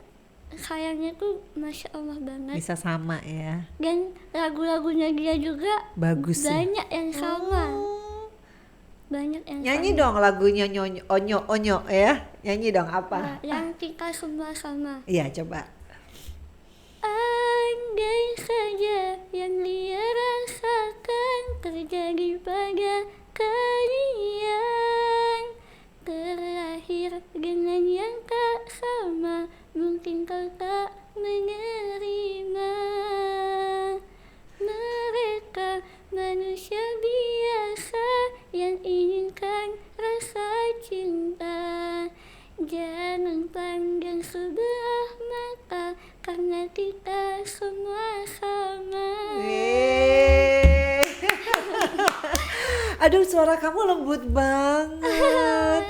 [SPEAKER 1] sayangnya tuh Masya Allah banget.
[SPEAKER 2] Bisa sama ya.
[SPEAKER 1] Dan lagu-lagunya dia juga
[SPEAKER 2] Bagus ya.
[SPEAKER 1] banyak yang sama.
[SPEAKER 2] Oh.
[SPEAKER 1] Banyak yang
[SPEAKER 2] Nyanyi
[SPEAKER 1] sama.
[SPEAKER 2] dong lagunya Onyo ya. Nyanyi dong apa?
[SPEAKER 1] Yang kita semua sama.
[SPEAKER 2] Iya, coba.
[SPEAKER 1] Andai saja yang dia rasakan terjadi pada kalian, terakhir dengan yang tak sama, mungkin kau tak menerima. Mereka manusia biasa yang inginkan rasa cinta. Jangan pandang sebelah mata karena kita semua sama.
[SPEAKER 2] Yeay. Aduh, suara kamu lembut banget.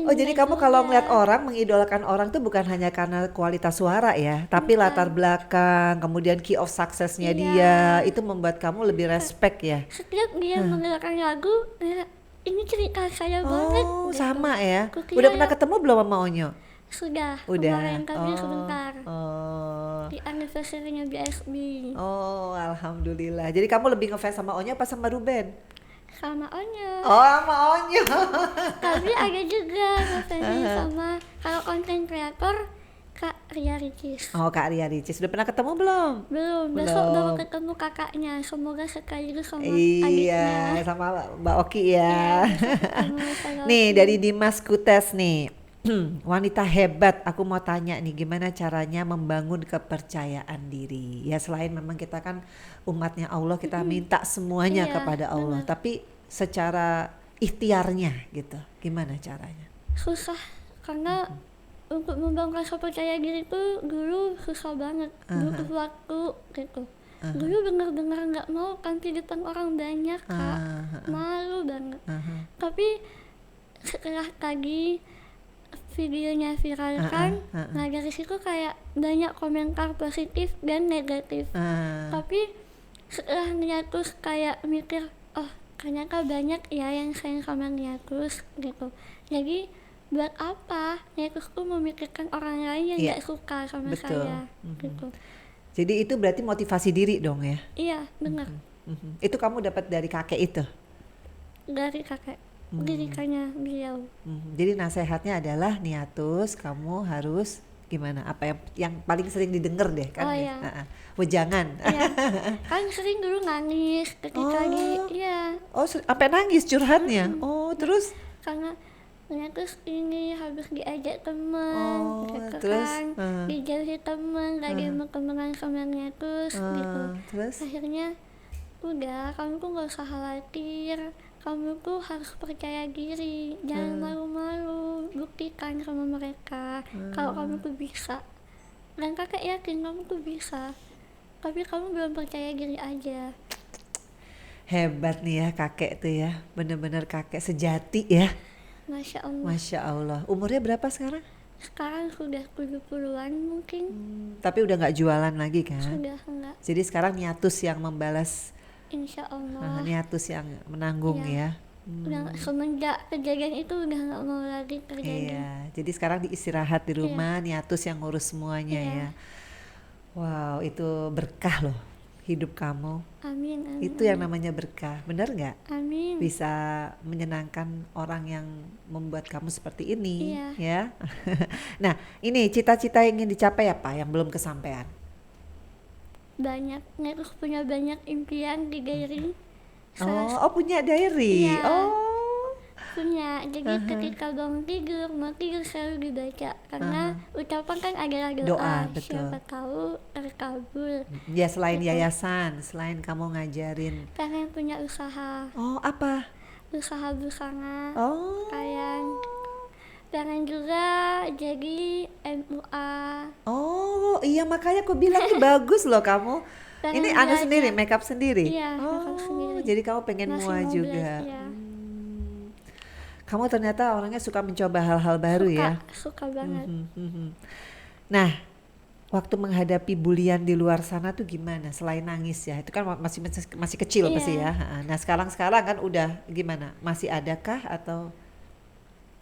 [SPEAKER 2] Oh, jadi kamu kalau ngeliat orang, mengidolakan orang tuh bukan hanya karena kualitas suara ya, tapi latar belakang, kemudian key of success-nya
[SPEAKER 1] Iya.
[SPEAKER 2] dia, itu membuat kamu lebih respect ya.
[SPEAKER 1] Setiap dia mendengarkan lagu, ini cerita saya banget.
[SPEAKER 2] Oh,
[SPEAKER 1] gitu.
[SPEAKER 2] sama ya.
[SPEAKER 1] Kukira
[SPEAKER 2] Udah pernah
[SPEAKER 1] ya-
[SPEAKER 2] ketemu belum sama Onyo?
[SPEAKER 1] Sudah,
[SPEAKER 2] Udah.
[SPEAKER 1] kemarin kami sebentar
[SPEAKER 2] Oh.
[SPEAKER 1] di anniversary-nya BSB
[SPEAKER 2] Oh, alhamdulillah. Jadi kamu lebih ngefans sama Onya apa sama Ruben?
[SPEAKER 1] sama Onyo.
[SPEAKER 2] Oh, sama Onya.
[SPEAKER 1] Tapi ada juga ngefans sama kalau konten kreator Kak Ria Ricis.
[SPEAKER 2] Oh, Kak Ria Ricis. Sudah pernah ketemu belum?
[SPEAKER 1] Belum, besok baru
[SPEAKER 2] Belum.
[SPEAKER 1] ketemu kakaknya. Semoga sekaligus sama
[SPEAKER 2] Iya,
[SPEAKER 1] adiknya.
[SPEAKER 2] sama Mbak Oki ya.
[SPEAKER 1] Ketemu sama
[SPEAKER 2] Nih,
[SPEAKER 1] Oki.
[SPEAKER 2] dari Dimas Kutes nih. Wanita hebat, aku mau tanya nih gimana caranya membangun kepercayaan diri. Ya selain memang kita kan umatnya Allah, kita minta semuanya
[SPEAKER 1] Iya,
[SPEAKER 2] kepada Allah,
[SPEAKER 1] benar.
[SPEAKER 2] tapi secara ikhtiarnya gitu. Gimana caranya?
[SPEAKER 1] Susah karena untuk membangun rasa percaya diri itu dulu susah banget, butuh waktu gitu. Dulu benar-benar nggak mau tampil di depan orang banyak, Kak, malu banget. Tapi setelah tadi videonya viral kan, nah dari situ kayak banyak komentar positif dan negatif. Tapi setelah Niatus kayak mikir, oh ternyata banyak ya yang sayang sama Niatus gitu. Jadi buat apa Niatus tuh memikirkan orang lain yang
[SPEAKER 2] Iya,
[SPEAKER 1] nggak suka sama
[SPEAKER 2] betul.
[SPEAKER 1] saya gitu.
[SPEAKER 2] Jadi itu berarti motivasi diri dong ya.
[SPEAKER 1] Iya benar,
[SPEAKER 2] Itu kamu dapat dari kakek itu.
[SPEAKER 1] dari kakek didikannya beliau.
[SPEAKER 2] Jadi nasehatnya adalah Niatus, kamu harus gimana? Apa yang paling sering didengar deh kan?
[SPEAKER 1] Oh,
[SPEAKER 2] ya?
[SPEAKER 1] iya.
[SPEAKER 2] Wejangan.
[SPEAKER 1] Iya, kan sering dulu nangis ketika iya
[SPEAKER 2] Oh, sampai nangis curhatnya. Oh, terus?
[SPEAKER 1] karena Niatus ini habis diajak teman
[SPEAKER 2] Oh,
[SPEAKER 1] gitu
[SPEAKER 2] terus?
[SPEAKER 1] kan, dijauhi teman, gak ada yang mau temenan sama Niatus gitu.
[SPEAKER 2] Terus?
[SPEAKER 1] Akhirnya udah, kamu tuh gak usah khawatir, kamu tuh harus percaya diri, jangan malu-malu, buktikan sama mereka kalau kamu tuh bisa. Dan kakak yakin kamu tuh bisa, tapi kamu belum percaya diri aja.
[SPEAKER 2] Hebat nih ya kakek tuh ya. Bener-bener kakek sejati ya.
[SPEAKER 1] Masya Allah.
[SPEAKER 2] Masya Allah. Umurnya berapa sekarang?
[SPEAKER 1] Sekarang sudah 70-an mungkin.
[SPEAKER 2] Tapi udah nggak jualan lagi kan?
[SPEAKER 1] Sudah enggak,
[SPEAKER 2] Jadi sekarang Niatus yang membalas,
[SPEAKER 1] insya Allah.
[SPEAKER 2] Niatus yang menanggung
[SPEAKER 1] Iya.
[SPEAKER 2] ya.
[SPEAKER 1] Udah semenjak kejadian itu udah nggak mau lagi terjadi.
[SPEAKER 2] Iya, jadi sekarang diistirahat di rumah, Niatus yang ngurus semuanya
[SPEAKER 1] Iya.
[SPEAKER 2] ya. Wow, itu berkah loh hidup kamu.
[SPEAKER 1] Amin, amin.
[SPEAKER 2] Itu yang namanya berkah, benar nggak?
[SPEAKER 1] Amin.
[SPEAKER 2] Bisa menyenangkan orang yang membuat kamu seperti ini,
[SPEAKER 1] Iya.
[SPEAKER 2] ya. Nah, ini cita-cita yang ingin dicapai apa yang belum kesampaian?
[SPEAKER 1] Banyak, Netus punya banyak impian di diary.
[SPEAKER 2] Oh, punya diary.
[SPEAKER 1] Iya.
[SPEAKER 2] Oh,
[SPEAKER 1] Punya, jadi ketika bangun tidur, mau tidur selalu dibaca. Karena ucapan kan adalah doa,
[SPEAKER 2] Doa, betul.
[SPEAKER 1] siapa tahu terkabul.
[SPEAKER 2] ya selain yayasan, selain kamu ngajarin.
[SPEAKER 1] Pengen punya usaha,
[SPEAKER 2] Oh, apa?
[SPEAKER 1] usaha busana,
[SPEAKER 2] Oh,
[SPEAKER 1] kayak pengen juga jadi MUA.
[SPEAKER 2] oh, iya makanya aku bilang nih bagus loh kamu.
[SPEAKER 1] Pengen
[SPEAKER 2] Ini anu
[SPEAKER 1] belajar.
[SPEAKER 2] sendiri, makeup sendiri.
[SPEAKER 1] Iya,
[SPEAKER 2] Oh,
[SPEAKER 1] makeup sendiri.
[SPEAKER 2] jadi kamu pengen
[SPEAKER 1] Masih
[SPEAKER 2] mua
[SPEAKER 1] mau
[SPEAKER 2] juga.
[SPEAKER 1] belajar, iya.
[SPEAKER 2] Kamu ternyata orangnya suka mencoba hal-hal baru ya.
[SPEAKER 1] Suka banget.
[SPEAKER 2] Nah, waktu menghadapi bulian di luar sana tuh gimana? Selain nangis ya, itu kan masih kecil
[SPEAKER 1] Iya.
[SPEAKER 2] pasti ya. Nah, sekarang kan udah gimana? Masih adakah atau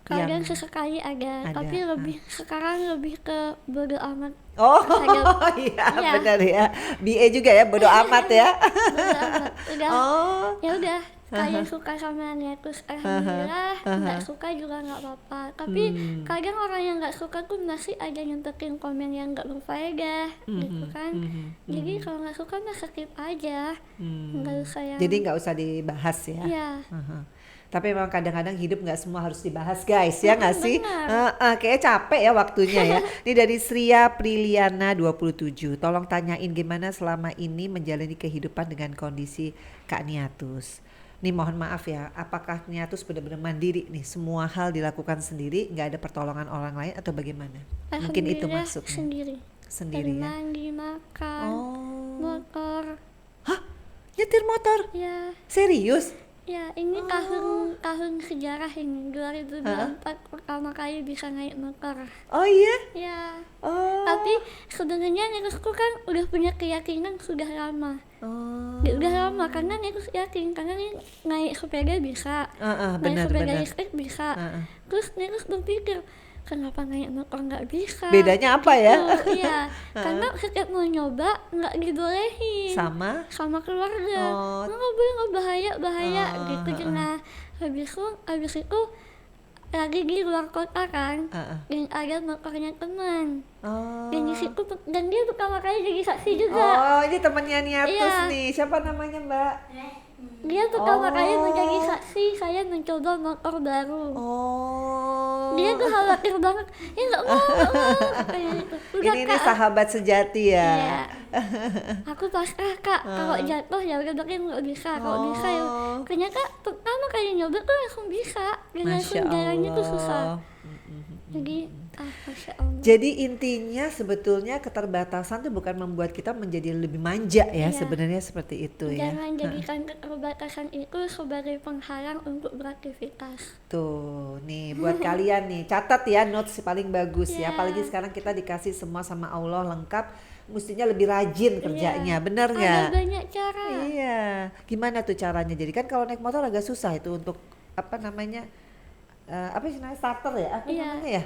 [SPEAKER 1] Kadang
[SPEAKER 2] yang
[SPEAKER 1] sesekali ada,
[SPEAKER 2] ada,
[SPEAKER 1] tapi sekarang lebih ke bodo amat.
[SPEAKER 2] Oh,
[SPEAKER 1] Terhadap-
[SPEAKER 2] iya
[SPEAKER 1] Iya.
[SPEAKER 2] benar ya. BA juga ya, bodo amat ya.
[SPEAKER 1] Bodo amat. Udah,
[SPEAKER 2] Oh,
[SPEAKER 1] ya udah. Kayak suka sama Niatus, alhamdulillah. Nggak suka juga nggak apa-apa. Tapi kadang orang yang nggak suka tuh masih ada nyentekin komen yang nggak berfaedah, gitu kan. Jadi kalau nggak suka mah skip aja, nggak usah yang.
[SPEAKER 2] jadi nggak usah dibahas ya.
[SPEAKER 1] Iya.
[SPEAKER 2] Tapi memang kadang-kadang hidup nggak semua harus dibahas guys, ya nggak sih?
[SPEAKER 1] benar.
[SPEAKER 2] Kayaknya capek ya waktunya ya. Ini dari Sria Priliana 27. Tolong tanyain gimana selama ini menjalani kehidupan dengan kondisi Kak Niatus. Nih mohon maaf ya, apakah Niatus benar-benar mandiri nih? Semua hal dilakukan sendiri, nggak ada pertolongan orang lain atau bagaimana? Mungkin itu
[SPEAKER 1] Alhamdulillah
[SPEAKER 2] maksudnya.
[SPEAKER 1] sendiri.
[SPEAKER 2] Sendiri
[SPEAKER 1] Dari
[SPEAKER 2] ya.
[SPEAKER 1] mandi, makan,
[SPEAKER 2] Oh,
[SPEAKER 1] motor.
[SPEAKER 2] hah? Nyetir motor?
[SPEAKER 1] Ya,
[SPEAKER 2] Serius?
[SPEAKER 1] ya ini tahun sejarah ini 2024 pertama kali bisa naik motor.
[SPEAKER 2] Oh iya?
[SPEAKER 1] Ya,
[SPEAKER 2] Oh.
[SPEAKER 1] tapi sebenarnya Niatusku kan udah punya keyakinan sudah lama.
[SPEAKER 2] Oh.
[SPEAKER 1] Udah lama karena Niatus yakin karena nih naik sepeda bisa, naik sepeda
[SPEAKER 2] Benar-benar.
[SPEAKER 1] listrik bisa. Terus Niatus berpikir kenapa naik motor nggak bisa.
[SPEAKER 2] Bedanya apa ya?
[SPEAKER 1] Iya, karena setiap mau nyoba nggak dibolehin
[SPEAKER 2] Sama?
[SPEAKER 1] sama keluarga.
[SPEAKER 2] Oh.
[SPEAKER 1] Nggak boleh, nggak, bahaya
[SPEAKER 2] Oh,
[SPEAKER 1] gitu. Nah, habis itu lagi di luar kota kan, dan ada motornya teman. Dan di situ dan dia pertama kali jadi saksi juga.
[SPEAKER 2] Oh, ini temannya Niatus
[SPEAKER 1] Iya.
[SPEAKER 2] nih. Siapa namanya, Mbak?
[SPEAKER 1] Dia pertama kali menjadi saksi saya mencoba motor baru.
[SPEAKER 2] Oh.
[SPEAKER 1] Dia tuh khawatir banget, ya nggak mau kayak gitu. Udah,
[SPEAKER 2] Ini
[SPEAKER 1] Kak,
[SPEAKER 2] sahabat sejati ya.
[SPEAKER 1] iya. Aku pasrah, Kak, kalau jatuh ya udah berarti nggak bisa, kalau bisa ya. Ternyata pertama kali nyoba tuh langsung bisa, dan
[SPEAKER 2] Masya
[SPEAKER 1] langsung jalannya tuh susah.
[SPEAKER 2] Allah.
[SPEAKER 1] Jadi Masya Allah.
[SPEAKER 2] Jadi intinya sebetulnya keterbatasan tuh bukan membuat kita menjadi lebih manja ya,
[SPEAKER 1] Iya.
[SPEAKER 2] sebenarnya seperti itu ya.
[SPEAKER 1] Jangan jadikan keterbatasan itu sebagai penghalang untuk beraktivitas.
[SPEAKER 2] Tuh, nih buat kalian nih, catat ya notes paling bagus ya.
[SPEAKER 1] Iya.
[SPEAKER 2] Apalagi sekarang kita dikasih semua sama Allah lengkap, mestinya lebih rajin kerjanya, bener nggak?
[SPEAKER 1] Ada banyak cara.
[SPEAKER 2] Iya, gimana tuh caranya? Jadi kan kalau naik motor agak susah itu untuk apa namanya, apa sih namanya, starter ya? Apa
[SPEAKER 1] Iya,
[SPEAKER 2] namanya ya?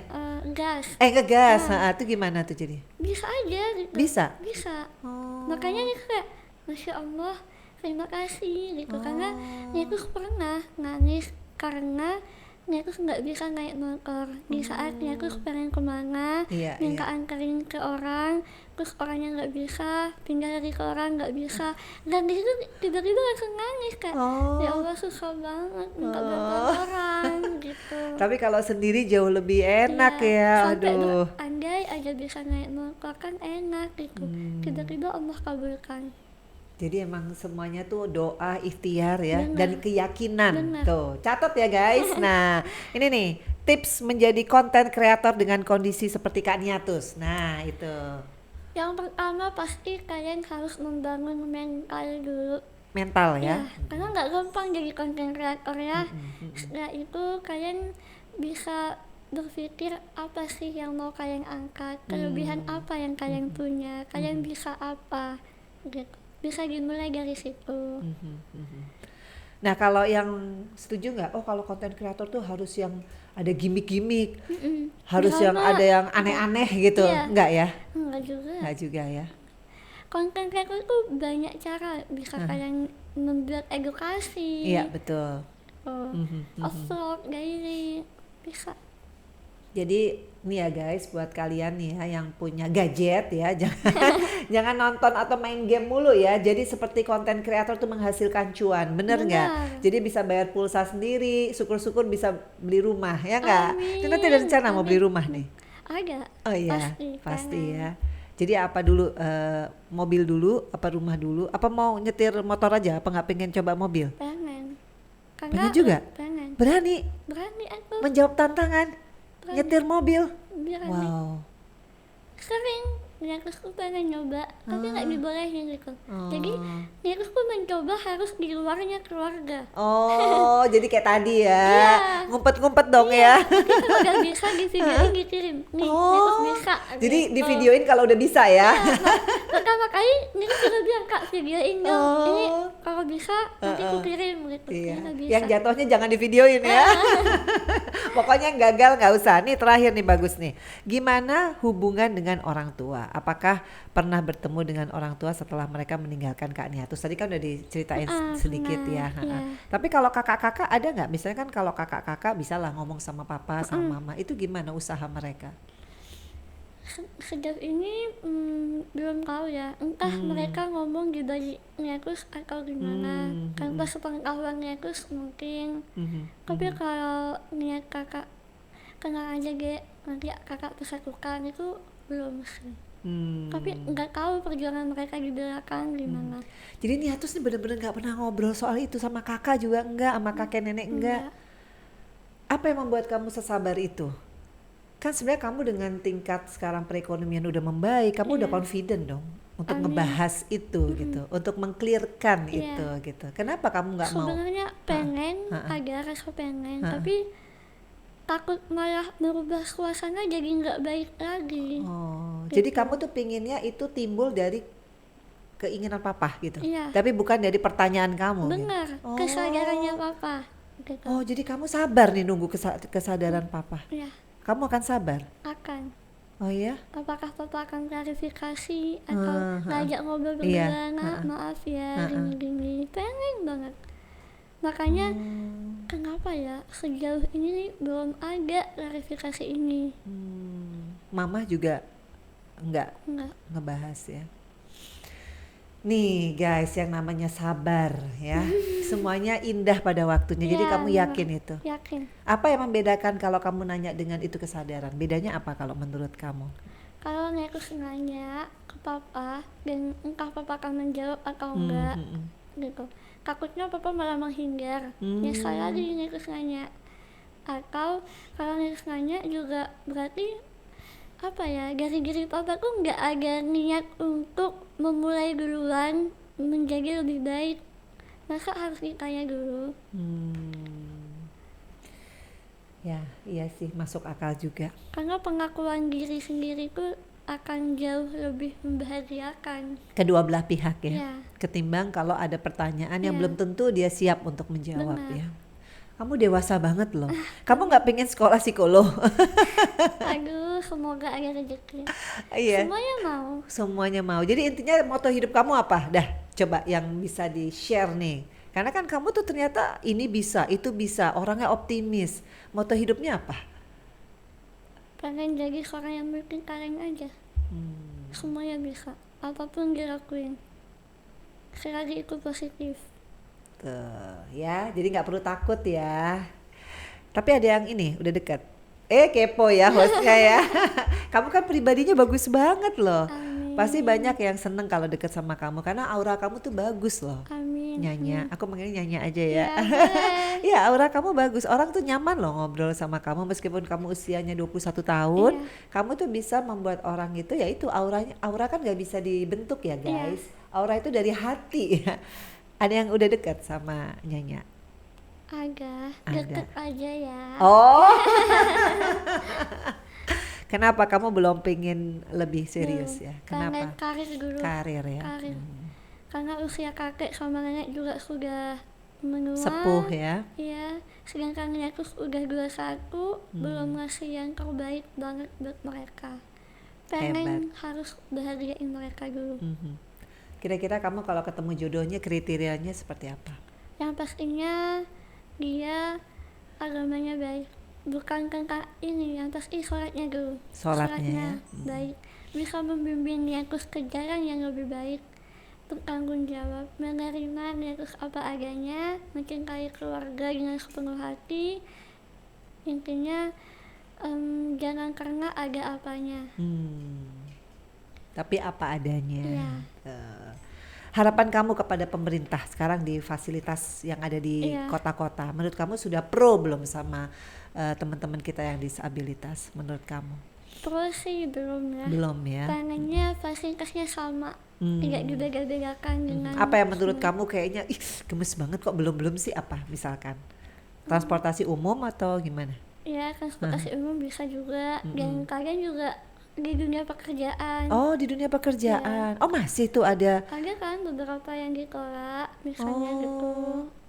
[SPEAKER 1] gas.
[SPEAKER 2] Ngegas, itu gimana tuh jadi?
[SPEAKER 1] Bisa aja gitu.
[SPEAKER 2] Bisa?
[SPEAKER 1] Bisa.
[SPEAKER 2] Oh.
[SPEAKER 1] Makanya nih kayak Masya Allah, terima kasih gitu. Karena Niatus pernah nangis karena Niatus nggak bisa naik motor. Di saat Niatus pengen kemana,
[SPEAKER 2] Iya,
[SPEAKER 1] minta
[SPEAKER 2] iya.
[SPEAKER 1] anterin ke orang, terus orangnya nggak bisa, pindah dari ke orang nggak bisa, dan di situ tiba-tiba langsung nangis kayak ya Allah susah banget minta bantuan orang gitu.
[SPEAKER 2] Tapi kalau sendiri jauh lebih enak ya,
[SPEAKER 1] Sampai
[SPEAKER 2] aduh.
[SPEAKER 1] andai aja bisa naik motor kan enak gitu. Tiba-tiba Allah kabulkan.
[SPEAKER 2] Jadi emang semuanya tuh doa, ikhtiar ya,
[SPEAKER 1] Benar.
[SPEAKER 2] dan keyakinan.
[SPEAKER 1] Benar.
[SPEAKER 2] Tuh, catat ya guys. Nah, ini nih tips menjadi konten kreator dengan kondisi seperti Kak Niatus. Nah, itu.
[SPEAKER 1] Yang pertama pasti kalian harus membangun mental dulu.
[SPEAKER 2] Mental ya.
[SPEAKER 1] Karena nggak gampang jadi konten kreator ya. Setelah itu kalian bisa berpikir apa sih yang mau kalian angkat, kelebihan apa yang kalian punya, kalian bisa apa gitu. Bisa dimulai dari situ.
[SPEAKER 2] Nah, kalau yang setuju nggak? Oh, kalau konten kreator tuh harus yang ada gimmick-gimmick, harus yang
[SPEAKER 1] Sama-
[SPEAKER 2] ada yang aneh-aneh gitu,
[SPEAKER 1] Iya.
[SPEAKER 2] nggak ya?
[SPEAKER 1] Enggak juga.
[SPEAKER 2] Nggak juga ya.
[SPEAKER 1] Konten kreator tuh banyak cara, bisa kalian membuat edukasi,
[SPEAKER 2] Iya, betul.
[SPEAKER 1] vlog, diary, bisa.
[SPEAKER 2] Jadi nih ya guys, buat kalian nih ya yang punya gadget ya, jangan nonton atau main game mulu ya. Jadi seperti konten kreator tuh menghasilkan cuan, bener nggak?
[SPEAKER 1] Benar.
[SPEAKER 2] Jadi bisa bayar pulsa sendiri, syukur-syukur bisa beli rumah, ya nggak?
[SPEAKER 1] Amin.
[SPEAKER 2] Kita tidak rencana mau beli rumah nih.
[SPEAKER 1] Ada.
[SPEAKER 2] Oh iya, pasti ya. Jadi apa dulu, mobil dulu, apa rumah dulu, apa mau nyetir motor aja, apa nggak pengen coba mobil?
[SPEAKER 1] Pengen.
[SPEAKER 2] Pengen juga?
[SPEAKER 1] Pengen.
[SPEAKER 2] Berani
[SPEAKER 1] Aku
[SPEAKER 2] menjawab tantangan, nyetir mobil.
[SPEAKER 1] berani.
[SPEAKER 2] Wow.
[SPEAKER 1] Sering Niatusku pengen nyoba, tapi nggak dibolehin gitu. Jadi
[SPEAKER 2] Oh.
[SPEAKER 1] Niatusku mencoba harus di luarnya keluarga.
[SPEAKER 2] Oh, jadi kayak tadi ya,
[SPEAKER 1] Iya.
[SPEAKER 2] ngumpet-ngumpet dong ya.
[SPEAKER 1] Nanti kalau udah bisa di videoin dikirim. Nih, Niatus bisa.
[SPEAKER 2] Jadi
[SPEAKER 1] gitu.
[SPEAKER 2] di videoin kalau udah bisa ya.
[SPEAKER 1] Pertama kali Niatus juga bilang, Kak, videoin dong.
[SPEAKER 2] Oh.
[SPEAKER 1] Ini kalau bisa nanti aku kirim gitu.
[SPEAKER 2] Iya.
[SPEAKER 1] Ternyata bisa.
[SPEAKER 2] Yang jatuhnya jangan di videoin ya. Pokoknya yang gagal nggak usah. Nih terakhir nih bagus nih. Gimana hubungan dengan orang tua? Apakah pernah bertemu dengan orang tua setelah mereka meninggalkan Kak Niatus? Tadi kan udah diceritain sedikit
[SPEAKER 1] pernah,
[SPEAKER 2] ya.
[SPEAKER 1] iya.
[SPEAKER 2] Tapi kalau kakak-kakak ada nggak? Misalnya kan kalau kakak-kakak bisa lah ngomong sama papa sama mama. Itu gimana usaha mereka?
[SPEAKER 1] Sejauh ini belum tahu ya, entah mereka ngomong di balik Niatus atau gimana. Tanpa sepengetahuan Niatus mungkin. Tapi kalau niat kakak kenal aja nanti kakak persatukan itu belum sih. Tapi nggak tahu perjuangan mereka di belakang gimana.
[SPEAKER 2] Jadi Niatus nih bener-bener nggak pernah ngobrol soal itu sama kakak juga enggak, sama kakek nenek enggak. Apa yang membuat kamu sesabar itu? Kan sebenarnya kamu dengan tingkat sekarang perekonomian udah membaik, kamu udah confident dong untuk ngebahas itu gitu, untuk mengclearkan itu gitu. Kenapa kamu nggak mau?
[SPEAKER 1] Sebenarnya pengen, ada rasa pengen, tapi takut malah merubah suasana jadi nggak baik lagi.
[SPEAKER 2] Oh, jadi kamu tuh pinginnya itu timbul dari keinginan papa gitu,
[SPEAKER 1] Iya.
[SPEAKER 2] tapi bukan dari pertanyaan kamu.
[SPEAKER 1] Benar,
[SPEAKER 2] Gitu.
[SPEAKER 1] kesadarannya papa. Gitu.
[SPEAKER 2] Oh, jadi kamu sabar nih nunggu kesadaran papa.
[SPEAKER 1] Ya,
[SPEAKER 2] kamu akan sabar?
[SPEAKER 1] Akan.
[SPEAKER 2] Oh ya?
[SPEAKER 1] Apakah papa akan klarifikasi atau ngajak ngobrol
[SPEAKER 2] Iya,
[SPEAKER 1] berdua, nak maaf ya gini-gini, pengen banget. Makanya kenapa ya sejauh ini nih belum ada klarifikasi ini.
[SPEAKER 2] Mama juga enggak
[SPEAKER 1] Enggak.
[SPEAKER 2] ngebahas ya. Nih guys, yang namanya sabar ya. Semuanya indah pada waktunya. Jadi
[SPEAKER 1] Iya,
[SPEAKER 2] kamu yakin itu?
[SPEAKER 1] Yakin.
[SPEAKER 2] Apa yang membedakan kalau kamu nanya dengan itu kesadaran? Bedanya apa kalau menurut kamu?
[SPEAKER 1] Kalau Nekus nanya ke papa dan entah papa akan menjawab atau enggak gitu, takutnya papa malah menghindar. Nyesal lagi Nekus nanya. Atau kalau Nekus nanya juga berarti apa ya, dari diri papa tuh nggak ada niat untuk memulai duluan menjadi lebih baik. Masa harus ditanya dulu?
[SPEAKER 2] Ya, iya sih, masuk akal juga.
[SPEAKER 1] Karena pengakuan diri sendiri tuh akan jauh lebih membahagiakan.
[SPEAKER 2] Kedua belah pihak ya.
[SPEAKER 1] Ya.
[SPEAKER 2] Ketimbang kalau ada pertanyaan yang
[SPEAKER 1] Iya.
[SPEAKER 2] belum tentu dia siap untuk menjawab.
[SPEAKER 1] Benar.
[SPEAKER 2] Ya. Kamu dewasa banget loh. Kamu nggak pengen sekolah psikolog?
[SPEAKER 1] Aduh, semoga ada rezeki.
[SPEAKER 2] Iya.
[SPEAKER 1] Semuanya mau.
[SPEAKER 2] Semuanya mau. Jadi intinya moto hidup kamu apa? Dah, coba yang bisa di-share nih. Karena kan kamu tuh ternyata ini bisa, itu bisa, orangnya optimis. Moto hidupnya apa?
[SPEAKER 1] Pengen jadi orang yang bikin kalian aja. Semuanya bisa. Apapun dilakuin. Selagi itu positif.
[SPEAKER 2] Tuh, ya. Jadi nggak perlu takut ya. Tapi ada yang ini udah dekat. Kepo ya hostnya ya. Kamu kan pribadinya bagus banget loh.
[SPEAKER 1] Amin.
[SPEAKER 2] Pasti banyak yang seneng kalau deket sama kamu karena aura kamu tuh bagus loh.
[SPEAKER 1] Amin.
[SPEAKER 2] Nyanya, aku manggilnya Nyanya aja ya.
[SPEAKER 1] Ya, boleh.
[SPEAKER 2] Ya, aura kamu bagus. Orang tuh nyaman loh ngobrol sama kamu meskipun kamu usianya 21 tahun.
[SPEAKER 1] Iya.
[SPEAKER 2] Kamu tuh bisa membuat orang itu, ya itu auranya. Aura kan gak bisa dibentuk ya guys. Aura itu dari hati ya. Ada yang udah dekat sama Nyanya?
[SPEAKER 1] Ada.
[SPEAKER 2] Ada.
[SPEAKER 1] Deket aja ya.
[SPEAKER 2] Oh. Kenapa kamu belum pengen lebih serius ya?
[SPEAKER 1] Karena
[SPEAKER 2] Kenapa?
[SPEAKER 1] karir dulu.
[SPEAKER 2] Karir ya.
[SPEAKER 1] Karir. Karena usia kakek sama nenek juga sudah menua.
[SPEAKER 2] Sepuh ya.
[SPEAKER 1] Iya. Sedangkan nenekku udah 21, belum ngasih yang terbaik banget buat mereka. Pengen harus bahagiain mereka dulu.
[SPEAKER 2] Kira-kira kamu kalau ketemu jodohnya kriterianya seperti apa?
[SPEAKER 1] Yang pastinya dia agamanya baik. Bukan tentang ini, yang pasti sholatnya dulu.
[SPEAKER 2] Sholatnya ya.
[SPEAKER 1] Baik. Bisa membimbing niatku ke jalan yang lebih baik. Bertanggung jawab, menerima niatku apa adanya, mencintai keluarga dengan sepenuh hati. Intinya jangan karena ada apanya.
[SPEAKER 2] Tapi apa adanya.
[SPEAKER 1] Iya.
[SPEAKER 2] Harapan kamu kepada pemerintah sekarang di fasilitas yang ada di
[SPEAKER 1] Iya.
[SPEAKER 2] kota-kota, menurut kamu sudah pro belum sama teman-teman kita yang disabilitas? Menurut kamu?
[SPEAKER 1] Terus sih belum ya.
[SPEAKER 2] Belum ya.
[SPEAKER 1] Pengennya fasilitasnya sama, tidak dibeda-bedakan dengan
[SPEAKER 2] Apa yang menurut kamu kayaknya gemes banget kok belum sih, apa misalkan? Transportasi umum atau gimana?
[SPEAKER 1] ya transportasi umum bisa juga. Dan kalian juga di dunia pekerjaan
[SPEAKER 2] Oh, di dunia pekerjaan. Oh, masih tuh ada.
[SPEAKER 1] ada kan beberapa yang ditolak misalnya gitu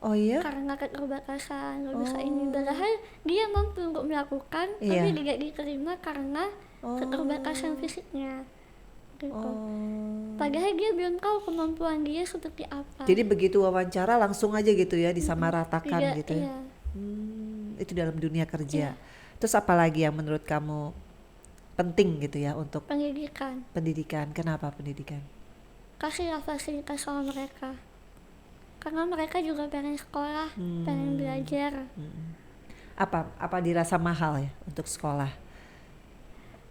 [SPEAKER 2] Oh iya?
[SPEAKER 1] karena keterbatasan, nggak bisa ini, padahal dia mampu untuk melakukan tapi
[SPEAKER 2] Iya.
[SPEAKER 1] tidak diterima karena keterbatasan fisiknya gitu. Padahal dia belum tahu kemampuan dia seperti apa.
[SPEAKER 2] Jadi begitu wawancara langsung aja gitu ya disamaratakan
[SPEAKER 1] Tidak,
[SPEAKER 2] gitu ya.
[SPEAKER 1] iya.
[SPEAKER 2] Itu dalam dunia kerja. Terus apa lagi yang menurut kamu penting gitu ya untuk
[SPEAKER 1] Pendidikan,
[SPEAKER 2] pendidikan? Kenapa pendidikan?
[SPEAKER 1] kasihlah fasilitas sama mereka karena mereka juga pengen sekolah, pengen belajar.
[SPEAKER 2] Apa dirasa mahal ya untuk sekolah?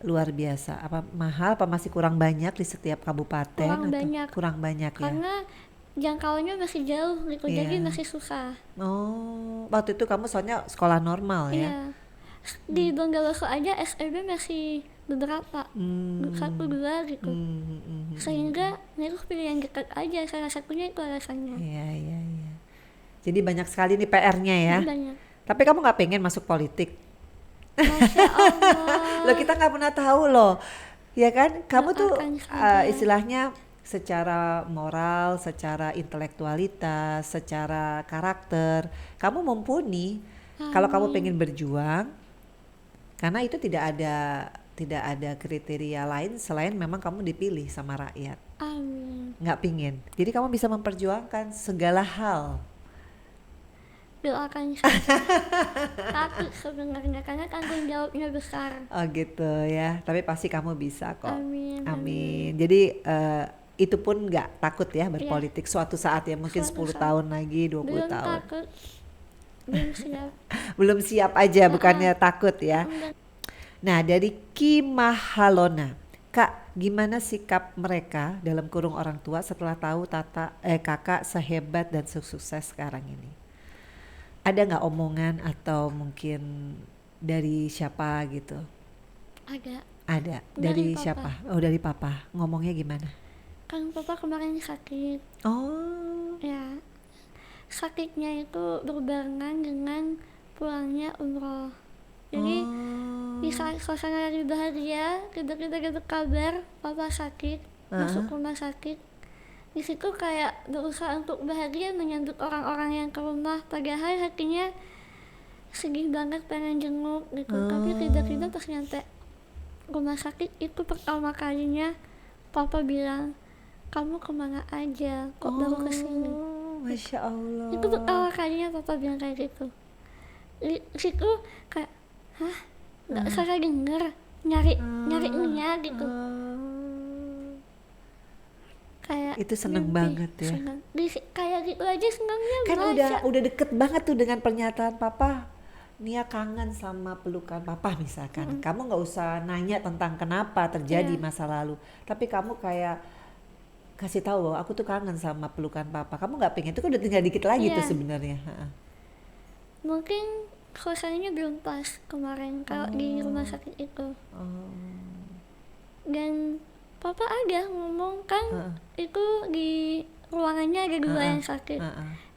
[SPEAKER 2] Luar biasa. Apa mahal? Apa masih kurang banyak di setiap kabupaten?
[SPEAKER 1] Kurang
[SPEAKER 2] atau
[SPEAKER 1] banyak.
[SPEAKER 2] Kurang banyak ya.
[SPEAKER 1] Karena jangkauannya masih jauh gitu, jadi
[SPEAKER 2] Iya.
[SPEAKER 1] masih susah.
[SPEAKER 2] Oh, waktu itu kamu soalnya sekolah normal ya?
[SPEAKER 1] Iya. Di Bondowoso aja SLB masih beberapa, 1-2 gitu. Sehingga aku pilih yang dekat aja, salah satunya itu alasannya.
[SPEAKER 2] Iya. Jadi banyak sekali nih PR-nya ya.
[SPEAKER 1] Banyak.
[SPEAKER 2] Tapi kamu nggak pengen masuk politik?
[SPEAKER 1] Masya Allah.
[SPEAKER 2] Loh, kita nggak pernah tahu loh, ya kan? Kamu tuh
[SPEAKER 1] Doakan saja.
[SPEAKER 2] istilahnya secara moral, secara intelektualitas, secara karakter, kamu mumpuni. Kalau kamu pengen berjuang, Karena itu tidak ada kriteria lain selain memang kamu dipilih sama rakyat.
[SPEAKER 1] Amin.
[SPEAKER 2] Nggak pingin. Jadi kamu bisa memperjuangkan segala hal.
[SPEAKER 1] Doakan saja. Takut sebenarnya karena tanggung jawabnya besar.
[SPEAKER 2] Oh gitu ya. Tapi pasti kamu bisa kok.
[SPEAKER 1] Amin.
[SPEAKER 2] Amin. Jadi itu pun nggak takut ya berpolitik suatu saat ya, mungkin
[SPEAKER 1] Suatu
[SPEAKER 2] 10
[SPEAKER 1] saat.
[SPEAKER 2] tahun lagi, 20
[SPEAKER 1] Belum
[SPEAKER 2] tahun.
[SPEAKER 1] takut. Belum siap.
[SPEAKER 2] Belum siap aja, bukannya takut ya.
[SPEAKER 1] Enggak.
[SPEAKER 2] Nah, dari Kimahalona, Kak, gimana sikap mereka dalam kurung orang tua setelah tahu kakak sehebat dan sukses sekarang ini? Ada nggak omongan atau mungkin dari siapa gitu?
[SPEAKER 1] Ada.
[SPEAKER 2] Ada.
[SPEAKER 1] Dari
[SPEAKER 2] Dari
[SPEAKER 1] papa.
[SPEAKER 2] siapa? Oh, dari papa. Ngomongnya gimana?
[SPEAKER 1] Kan papa kemarin sakit.
[SPEAKER 2] Oh,
[SPEAKER 1] Ya. Sakitnya itu berbarengan dengan pulangnya umroh. Jadi di saat suasana lagi bahagia, tiba-tiba dapat kabar papa sakit, masuk rumah sakit. Di situ kayak berusaha untuk bahagia menyambut orang-orang yang ke rumah, padahal hatinya sedih banget pengen jenguk gitu. Tapi tiba-tiba pas nyampe rumah sakit itu pertama kalinya papa bilang, kamu kemana aja, kok baru kesini.
[SPEAKER 2] Masya Allah.
[SPEAKER 1] Itu pertama kalinya papa bilang kayak gitu. Di situ kayak, hah, nggak salah denger, nyarinya gitu. Kayak
[SPEAKER 2] Itu seneng
[SPEAKER 1] mimpi,
[SPEAKER 2] banget ya.
[SPEAKER 1] seneng. Kayak gitu aja senangnya
[SPEAKER 2] Kan
[SPEAKER 1] berasa.
[SPEAKER 2] udah deket banget tuh dengan pernyataan papa. Nia kangen sama pelukan papa misalkan. Kamu nggak usah nanya tentang kenapa terjadi masa lalu, tapi kamu kayak kasih tahu bahwa aku tuh kangen sama pelukan papa. Kamu nggak pengen, itu kan udah tinggal dikit lagi tuh sebenarnya.
[SPEAKER 1] Mungkin suasananya belum pas kemarin kalau di rumah sakit itu. Dan papa ada ngomong kan itu di ruangannya ada dua yang sakit.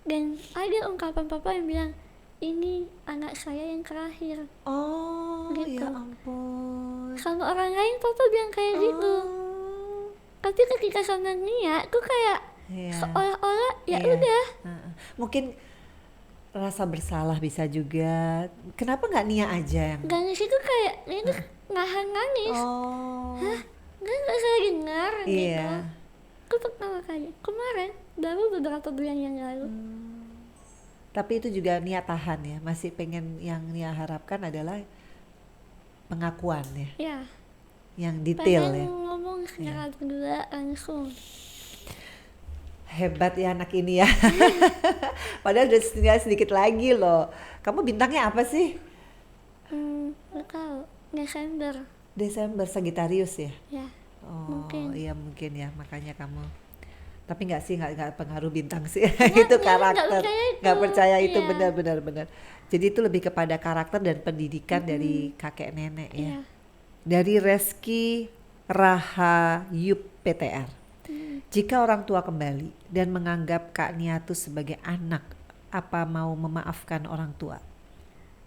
[SPEAKER 1] Dan ada ungkapan papa yang bilang, ini anak saya yang terakhir.
[SPEAKER 2] Oh,
[SPEAKER 1] Gitu.
[SPEAKER 2] ya ampun.
[SPEAKER 1] Sama orang lain papa bilang kayak gitu. Tapi ketika sama Nia tuh kayak seolah-olah ya udah.
[SPEAKER 2] Mungkin rasa bersalah bisa juga. Kenapa nggak Nia aja yang?
[SPEAKER 1] Dan di situ kayak Nia tuh nahan nangis. Hah? Nggak salah dengar gitu. Itu pertama kali. Kemarin baru beberapa bulan yang lalu.
[SPEAKER 2] Tapi itu juga Nia tahan ya. Masih pengen, yang Nia harapkan adalah pengakuan ya.
[SPEAKER 1] Ya.
[SPEAKER 2] Yang detail
[SPEAKER 1] pengen
[SPEAKER 2] ya.
[SPEAKER 1] ngomong secara berdua langsung.
[SPEAKER 2] Hebat ya anak ini ya. Padahal udah tinggal sedikit lagi loh. Kamu bintangnya apa sih?
[SPEAKER 1] Nggak tahu.
[SPEAKER 2] Desember, Sagittarius ya?
[SPEAKER 1] Ya.
[SPEAKER 2] Oh
[SPEAKER 1] mungkin.
[SPEAKER 2] iya mungkin ya, makanya kamu. Tapi nggak sih, nggak pengaruh bintang sih. Itu karakter. Nggak percaya itu, benar. Jadi itu lebih kepada karakter dan pendidikan dari kakek nenek ya. Dari Reski Rahayup PTR. Jika orang tua kembali dan menganggap Kak Nia tuh sebagai anak, apa mau memaafkan orang tua?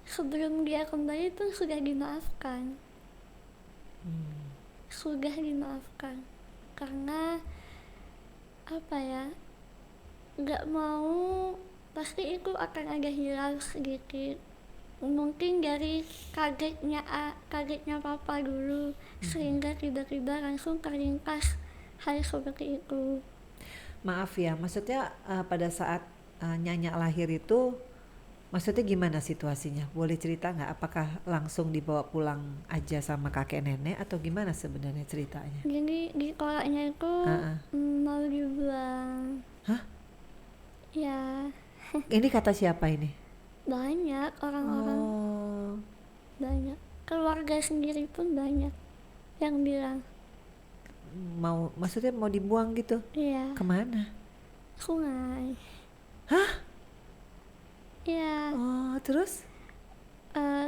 [SPEAKER 1] Sebelum dia kembali pun sudah dimaafkan. Sudah dimaafkan. Karena apa ya, nggak mau, pasti itu akan ada hilang sedikit. Mungkin dari kagetnya papa dulu, sehingga tiba-tiba langsung terlintas hal seperti itu.
[SPEAKER 2] Maaf ya, maksudnya pada saat Nyanya lahir itu, maksudnya gimana situasinya? Boleh cerita nggak? Apakah langsung dibawa pulang aja sama kakek nenek atau gimana sebenarnya ceritanya?
[SPEAKER 1] Jadi di kolaknya itu mau dibuang.
[SPEAKER 2] Hah?
[SPEAKER 1] Ya.
[SPEAKER 2] Ini kata siapa ini?
[SPEAKER 1] Banyak orang-orang. Banyak. Keluarga sendiri pun banyak yang bilang.
[SPEAKER 2] Maksudnya mau dibuang gitu?
[SPEAKER 1] Iya.
[SPEAKER 2] Kemana?
[SPEAKER 1] Sungai.
[SPEAKER 2] Hah?
[SPEAKER 1] Iya.
[SPEAKER 2] Oh, terus?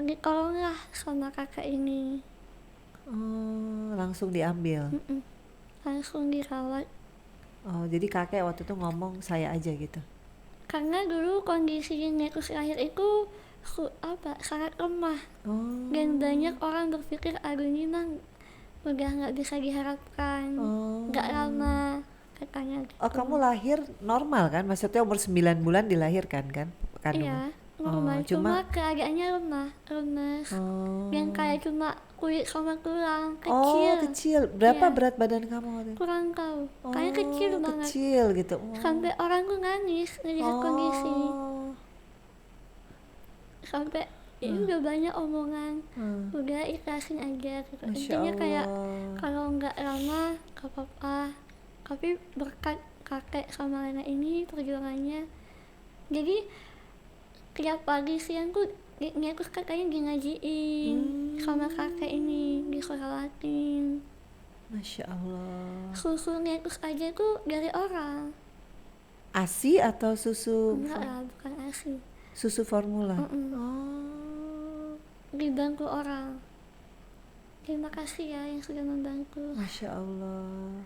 [SPEAKER 1] Ditolong lah sama kakak ini.
[SPEAKER 2] Oh, langsung diambil.
[SPEAKER 1] Langsung dirawat.
[SPEAKER 2] Oh, jadi kakek waktu itu ngomong saya aja gitu.
[SPEAKER 1] Karena dulu kondisi Nekus lahir itu sangat lemah. Dan banyak orang berpikir aduh ini mah udah nggak bisa diharapkan, nggak lama katanya gitu.
[SPEAKER 2] Oh, kamu lahir normal kan? Maksudnya umur 9 bulan dilahirkan kan?
[SPEAKER 1] Iya. normal,
[SPEAKER 2] cuma
[SPEAKER 1] cuma keadaannya lemas. Yang
[SPEAKER 2] oh.
[SPEAKER 1] kayak cuma kulit sama tulang,
[SPEAKER 2] Oh,
[SPEAKER 1] kecil.
[SPEAKER 2] kecil. Berapa
[SPEAKER 1] Ya,
[SPEAKER 2] berat badan kamu waktu itu?
[SPEAKER 1] kurang tahu. Kayaknya kecil
[SPEAKER 2] Oh,
[SPEAKER 1] banget.
[SPEAKER 2] kecil gitu.
[SPEAKER 1] Sampai orang tuh nangis ngelihat kondisi.
[SPEAKER 2] Oh.
[SPEAKER 1] Sampai ini udah banyak omongan.
[SPEAKER 2] Hmm.
[SPEAKER 1] Udah ikhlasin aja gitu.
[SPEAKER 2] Masya
[SPEAKER 1] Intinya kayak
[SPEAKER 2] Allah.
[SPEAKER 1] kalau nggak lama gak apa-apa. Tapi berkat kakek sama nenek ini perjuangannya. Jadi tiap pagi siang tuh aku kakaknya ngajiin sama kakek ini disolatin.
[SPEAKER 2] Masya Allah.
[SPEAKER 1] Susu ngekus aja tuh dari orang.
[SPEAKER 2] ASI atau susu
[SPEAKER 1] Enggak lah, bukan ASI.
[SPEAKER 2] susu formula?
[SPEAKER 1] Oh, dibantu orang. Terima kasih ya yang sudah membantu.
[SPEAKER 2] Masya Allah.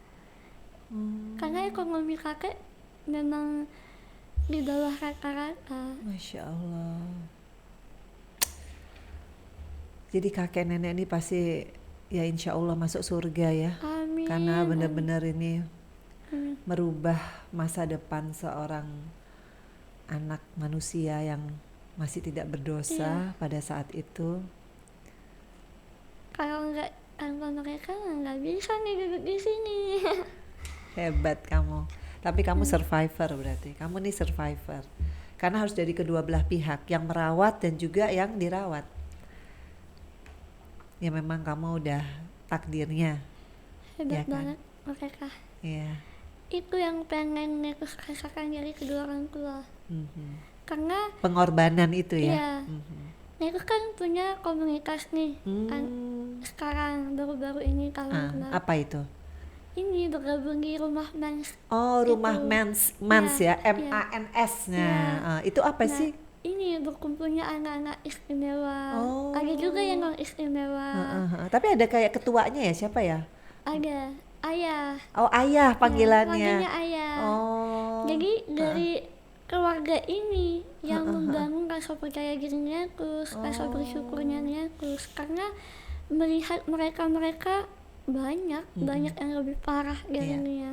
[SPEAKER 1] Karena ekonomi kakek memang di bawah rata-rata.
[SPEAKER 2] Masya Allah. Jadi kakek nenek ini pasti ya insya Allah masuk surga ya.
[SPEAKER 1] Amin.
[SPEAKER 2] Karena benar-benar ini
[SPEAKER 1] Amin.
[SPEAKER 2] merubah masa depan seorang anak manusia yang masih tidak berdosa pada saat itu.
[SPEAKER 1] Kalau nggak tanpa mereka nggak bisa nih duduk di sini.
[SPEAKER 2] Hebat kamu. Tapi kamu survivor berarti. Kamu nih survivor. Karena harus dari kedua belah pihak, yang merawat dan juga yang dirawat. Ya memang kamu udah takdirnya.
[SPEAKER 1] Hebat
[SPEAKER 2] Ya kan?
[SPEAKER 1] banget mereka.
[SPEAKER 2] Iya.
[SPEAKER 1] Itu yang pengen aku rasakan dari kedua orang tua.
[SPEAKER 2] Mhm.
[SPEAKER 1] Karena
[SPEAKER 2] Pengorbanan itu ya.
[SPEAKER 1] ya, aku kan punya komunitas nih. Sekarang baru-baru ini tahun kemarin.
[SPEAKER 2] Apa itu?
[SPEAKER 1] Ini bergabung di rumah mens.
[SPEAKER 2] Oh, rumah mens ya,
[SPEAKER 1] Ya,
[SPEAKER 2] MANS. Nah,
[SPEAKER 1] Ya.
[SPEAKER 2] itu apa
[SPEAKER 1] Nah,
[SPEAKER 2] sih?
[SPEAKER 1] ini berkumpulnya anak-anak istimewa.
[SPEAKER 2] Oh.
[SPEAKER 1] Ada juga yang non istimewa.
[SPEAKER 2] Tapi ada kayak ketuanya ya, siapa ya?
[SPEAKER 1] Ada ayah.
[SPEAKER 2] Oh, ayah panggilannya.
[SPEAKER 1] Panggilnya ayah.
[SPEAKER 2] Oh.
[SPEAKER 1] Jadi dari keluarga ini yang membangun rasa percaya dirinya terus, rasa bersyukurnya terus, karena melihat mereka banyak yang lebih parah dari dia.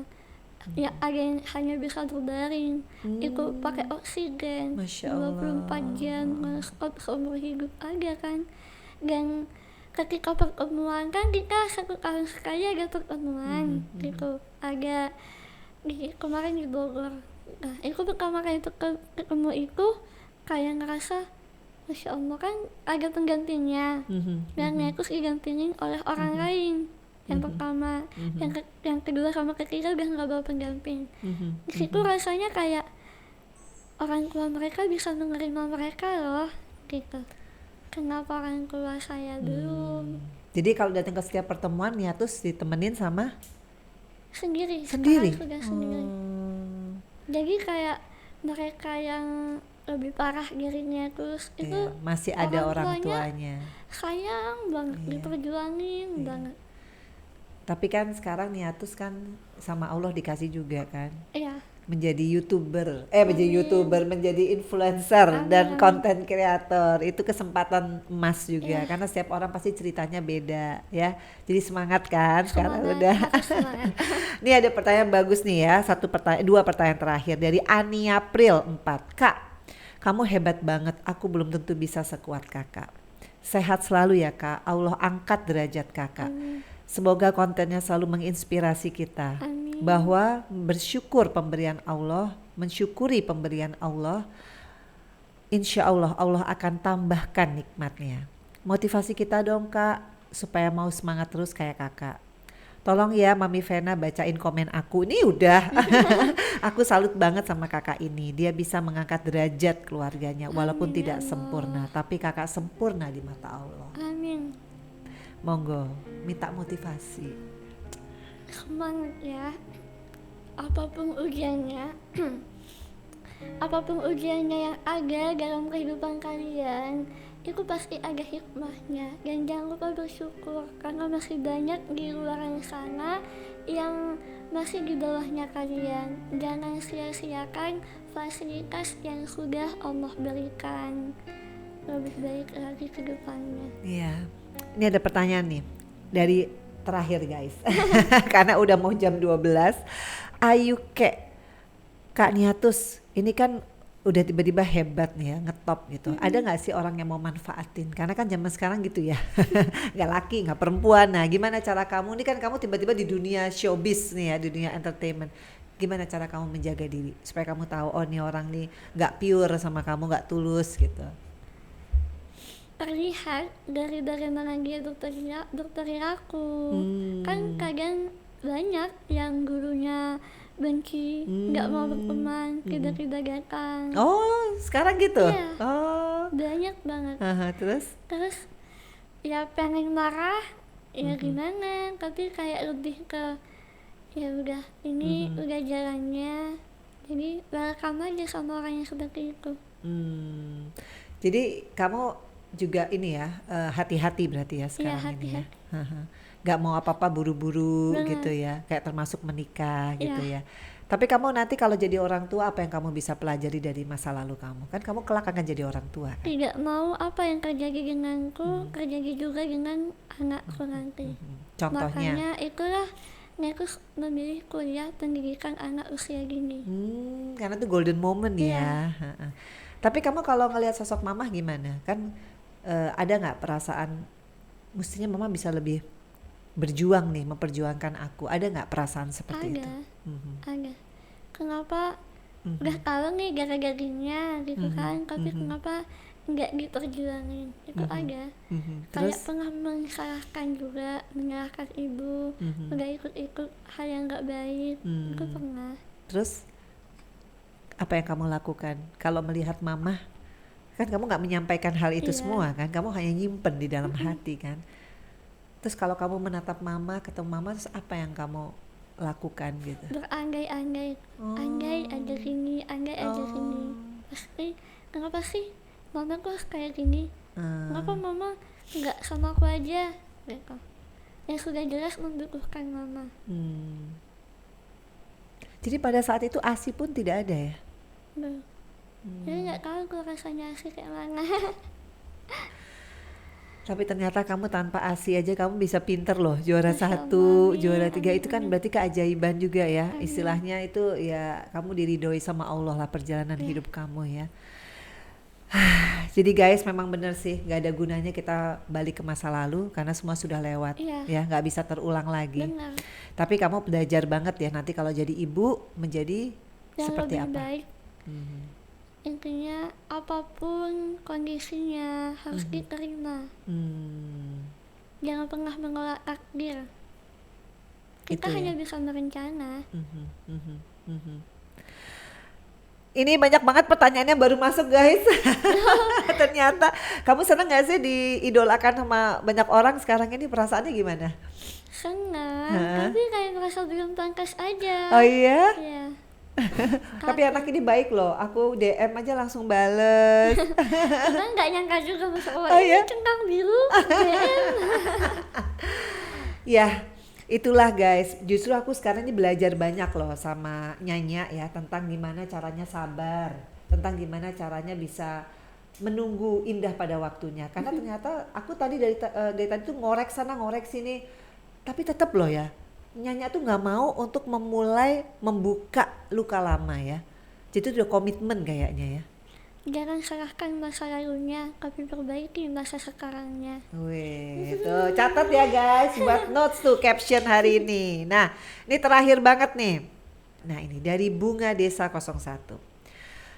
[SPEAKER 1] Ya ada yang hanya bisa berbaring, itu pakai oksigen
[SPEAKER 2] Masya
[SPEAKER 1] 24 jam non-stop seumur hidup ada kan. Dan ketika pertemuan kan kita 1 tahun sekali ada pertemuan gitu, ada kemarin di Bogor. Nah itu pertama kali ketemu itu kayak ngerasa Masya Allah, kan ada penggantinya dan aku digantiin oleh orang lain. Yang pertama, yang kedua sama ketiga udah nggak bawa pendamping. Di situ rasanya kayak orang tua mereka bisa menerima mereka loh, gitu. Kenapa orang tua saya belum?
[SPEAKER 2] Jadi kalau datang ke setiap pertemuan ya terus ditemenin sama
[SPEAKER 1] Sendiri.
[SPEAKER 2] sendiri.
[SPEAKER 1] Sudah sendiri. Jadi kayak mereka yang lebih parah dirinya terus itu
[SPEAKER 2] masih ada orang tuanya.
[SPEAKER 1] Sayang banget, diperjuangin banget.
[SPEAKER 2] Tapi kan sekarang Niatus kan sama Allah dikasih juga kan.
[SPEAKER 1] Iya.
[SPEAKER 2] Menjadi menjadi influencer dan konten kreator. Itu kesempatan emas juga karena setiap orang pasti ceritanya beda ya. Jadi semangat kan sekarang udah. Ini ada pertanyaan bagus nih ya. Dua pertanyaan terakhir dari Ani April 4. Kak, kamu hebat banget. Aku belum tentu bisa sekuat kakak. Sehat selalu ya kak. Allah angkat derajat kakak. Semoga kontennya selalu menginspirasi kita.
[SPEAKER 1] Amin.
[SPEAKER 2] Bahwa bersyukur pemberian Allah, mensyukuri pemberian Allah, insya Allah Allah akan tambahkan nikmatnya. Motivasi kita dong kak, supaya mau semangat terus kayak kakak. Tolong ya Mami Vena bacain komen aku. Ini udah. Aku salut banget sama kakak ini. Dia bisa mengangkat derajat keluarganya walaupun
[SPEAKER 1] Amin,
[SPEAKER 2] tidak
[SPEAKER 1] ya Allah.
[SPEAKER 2] sempurna, tapi kakak sempurna di mata Allah.
[SPEAKER 1] Amin.
[SPEAKER 2] Monggo, minta motivasi.
[SPEAKER 1] Semangat ya. Apapun ujiannya, apapun ujiannya yang ada dalam kehidupan kalian, itu pasti ada hikmahnya. Dan jangan lupa bersyukur karena masih banyak di luar sana yang masih di bawahnya kalian. Jangan sia-siakan fasilitas yang sudah Allah berikan. Lebih baik lagi ke depannya.
[SPEAKER 2] Iya. Ini ada pertanyaan nih dari terakhir guys. Karena udah mau jam 12. Ayu Kak Niatus, ini kan udah tiba-tiba hebat nih ya, ngetop gitu. Ada nggak sih orang yang mau manfaatin? Karena kan zaman sekarang gitu ya, nggak laki, nggak perempuan. Nah, gimana cara kamu? Ini kan kamu tiba-tiba di dunia showbiz nih ya, di dunia entertainment. Gimana cara kamu menjaga diri supaya kamu tahu, oh nih orang nih nggak pure sama kamu, nggak tulus gitu.
[SPEAKER 1] Terlihat dari bagaimana dia dokterin aku. Kan kadang banyak yang gurunya benci, nggak mau berteman, tiba-tiba datang.
[SPEAKER 2] Oh, sekarang gitu?
[SPEAKER 1] Iya.
[SPEAKER 2] Oh,
[SPEAKER 1] Banyak banget.
[SPEAKER 2] terus?
[SPEAKER 1] Terus ya pengen marah, ya gimana, tapi kayak lebih ke ya udah ini udah jalannya, jadi welcome aja sama orang yang seperti itu.
[SPEAKER 2] Jadi kamu juga ini ya, hati-hati berarti ya sekarang ini ya. Gak mau apa-apa buru-buru
[SPEAKER 1] Benar.
[SPEAKER 2] gitu ya, kayak termasuk menikah gitu
[SPEAKER 1] Iya.
[SPEAKER 2] ya. Tapi kamu nanti kalau jadi orang tua, apa yang kamu bisa pelajari dari masa lalu kamu? Kan kamu kelak akan jadi orang tua kan?
[SPEAKER 1] Tidak mau apa yang terjadi denganku terjadi juga dengan anakku nanti.
[SPEAKER 2] Contohnya?
[SPEAKER 1] Makanya itulah aku memilih kuliah pendidikan anak usia dini.
[SPEAKER 2] Karena itu golden moment
[SPEAKER 1] Iya.
[SPEAKER 2] ya. Tapi kamu kalau ngelihat sosok mama gimana? Kan ada nggak perasaan mestinya mama bisa lebih berjuang nih, memperjuangkan aku? Ada nggak perasaan seperti itu?
[SPEAKER 1] Ada. Kenapa udah tahu nih gara-garanya gitu kan, tapi kenapa nggak diperjuangin? Itu ada. Kayak
[SPEAKER 2] Terus?
[SPEAKER 1] pernah menyalahkan juga, menyalahkan ibu, udah ikut-ikut hal yang nggak baik, itu pernah.
[SPEAKER 2] Terus apa yang kamu lakukan kalau melihat mama? Kan kamu nggak menyampaikan hal itu
[SPEAKER 1] Iya.
[SPEAKER 2] semua kan, kamu hanya nyimpen di dalam hati kan. Terus kalau kamu menatap mama, ketemu mama, terus apa yang kamu lakukan gitu?
[SPEAKER 1] Berandai-andai, andai aja gini, andai aja gini. Pasti kenapa sih mama kok kayak gini? Kenapa mama nggak sama aku aja? Gitu. Yang sudah jelas membutuhkan mama.
[SPEAKER 2] Jadi pada saat itu ASI pun tidak ada ya?
[SPEAKER 1] Duh. Jadi nggak tahu kok rasanya asik kayak mana.
[SPEAKER 2] Tapi ternyata kamu tanpa ASI aja kamu bisa pinter loh, juara
[SPEAKER 1] Masya
[SPEAKER 2] 1,
[SPEAKER 1] Allah,
[SPEAKER 2] juara 3
[SPEAKER 1] amin,
[SPEAKER 2] itu kan
[SPEAKER 1] amin.
[SPEAKER 2] berarti keajaiban juga ya.
[SPEAKER 1] Amin.
[SPEAKER 2] Istilahnya itu ya kamu diridhoi sama Allah lah perjalanan hidup kamu ya. Jadi guys memang bener sih gak ada gunanya kita balik ke masa lalu karena semua sudah lewat.
[SPEAKER 1] Iya.
[SPEAKER 2] Ya gak bisa terulang lagi.
[SPEAKER 1] Benar.
[SPEAKER 2] Tapi kamu belajar banget ya nanti kalau jadi ibu menjadi
[SPEAKER 1] Yang
[SPEAKER 2] seperti
[SPEAKER 1] lebih
[SPEAKER 2] apa.
[SPEAKER 1] baik. Intinya apapun kondisinya harus diterima. Jangan pernah menolak takdir. Kita
[SPEAKER 2] Itu ya.
[SPEAKER 1] hanya bisa merencana.
[SPEAKER 2] Ini banyak banget pertanyaannya baru masuk guys. Ternyata kamu seneng gak sih diidolakan sama banyak orang sekarang ini, perasaannya gimana?
[SPEAKER 1] Senang, tapi kayak merasa belum pantas aja.
[SPEAKER 2] Oh iya?
[SPEAKER 1] Iya.
[SPEAKER 2] Tapi anak ini baik loh, aku DM aja langsung bales.
[SPEAKER 1] Karena nggak nyangka juga Mas
[SPEAKER 2] Oh, iya?
[SPEAKER 1] ini centang biru DM.
[SPEAKER 2] Ya itulah guys, justru aku sekarang ini belajar banyak loh sama Nyanya ya, tentang gimana caranya sabar, tentang gimana caranya bisa menunggu indah pada waktunya. Karena ternyata aku tadi dari tadi tuh ngorek sana ngorek sini, tapi tetap loh ya, Nyanya tuh nggak mau untuk memulai membuka luka lama ya. Jadi itu udah komitmen kayaknya ya.
[SPEAKER 1] Jangan salahkan masa lalunya, tapi perbaiki masa sekarangnya.
[SPEAKER 2] Wih, tuh catat ya guys buat notes tuh caption hari ini. Nah, ini terakhir banget nih. Nah, ini dari Bunga Desa 01.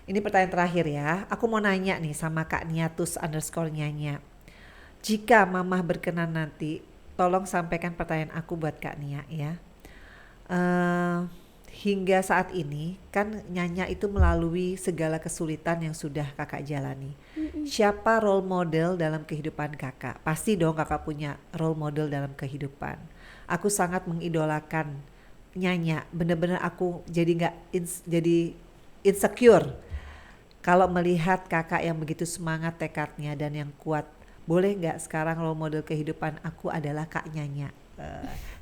[SPEAKER 2] Ini pertanyaan terakhir ya. Aku mau nanya nih sama Kak Niatus_Nyanya. Jika Mamah berkenan nanti, tolong sampaikan pertanyaan aku buat Kak Nia ya. Hingga saat ini kan Nyanya itu melalui segala kesulitan yang sudah kakak jalani. Siapa role model dalam kehidupan kakak? Pasti dong kakak punya role model dalam kehidupan. Aku sangat mengidolakan Nyanya. Bener-bener aku jadi jadi insecure kalau melihat kakak yang begitu semangat tekadnya dan yang kuat. Boleh nggak sekarang role model kehidupan aku adalah Kak Nyanya?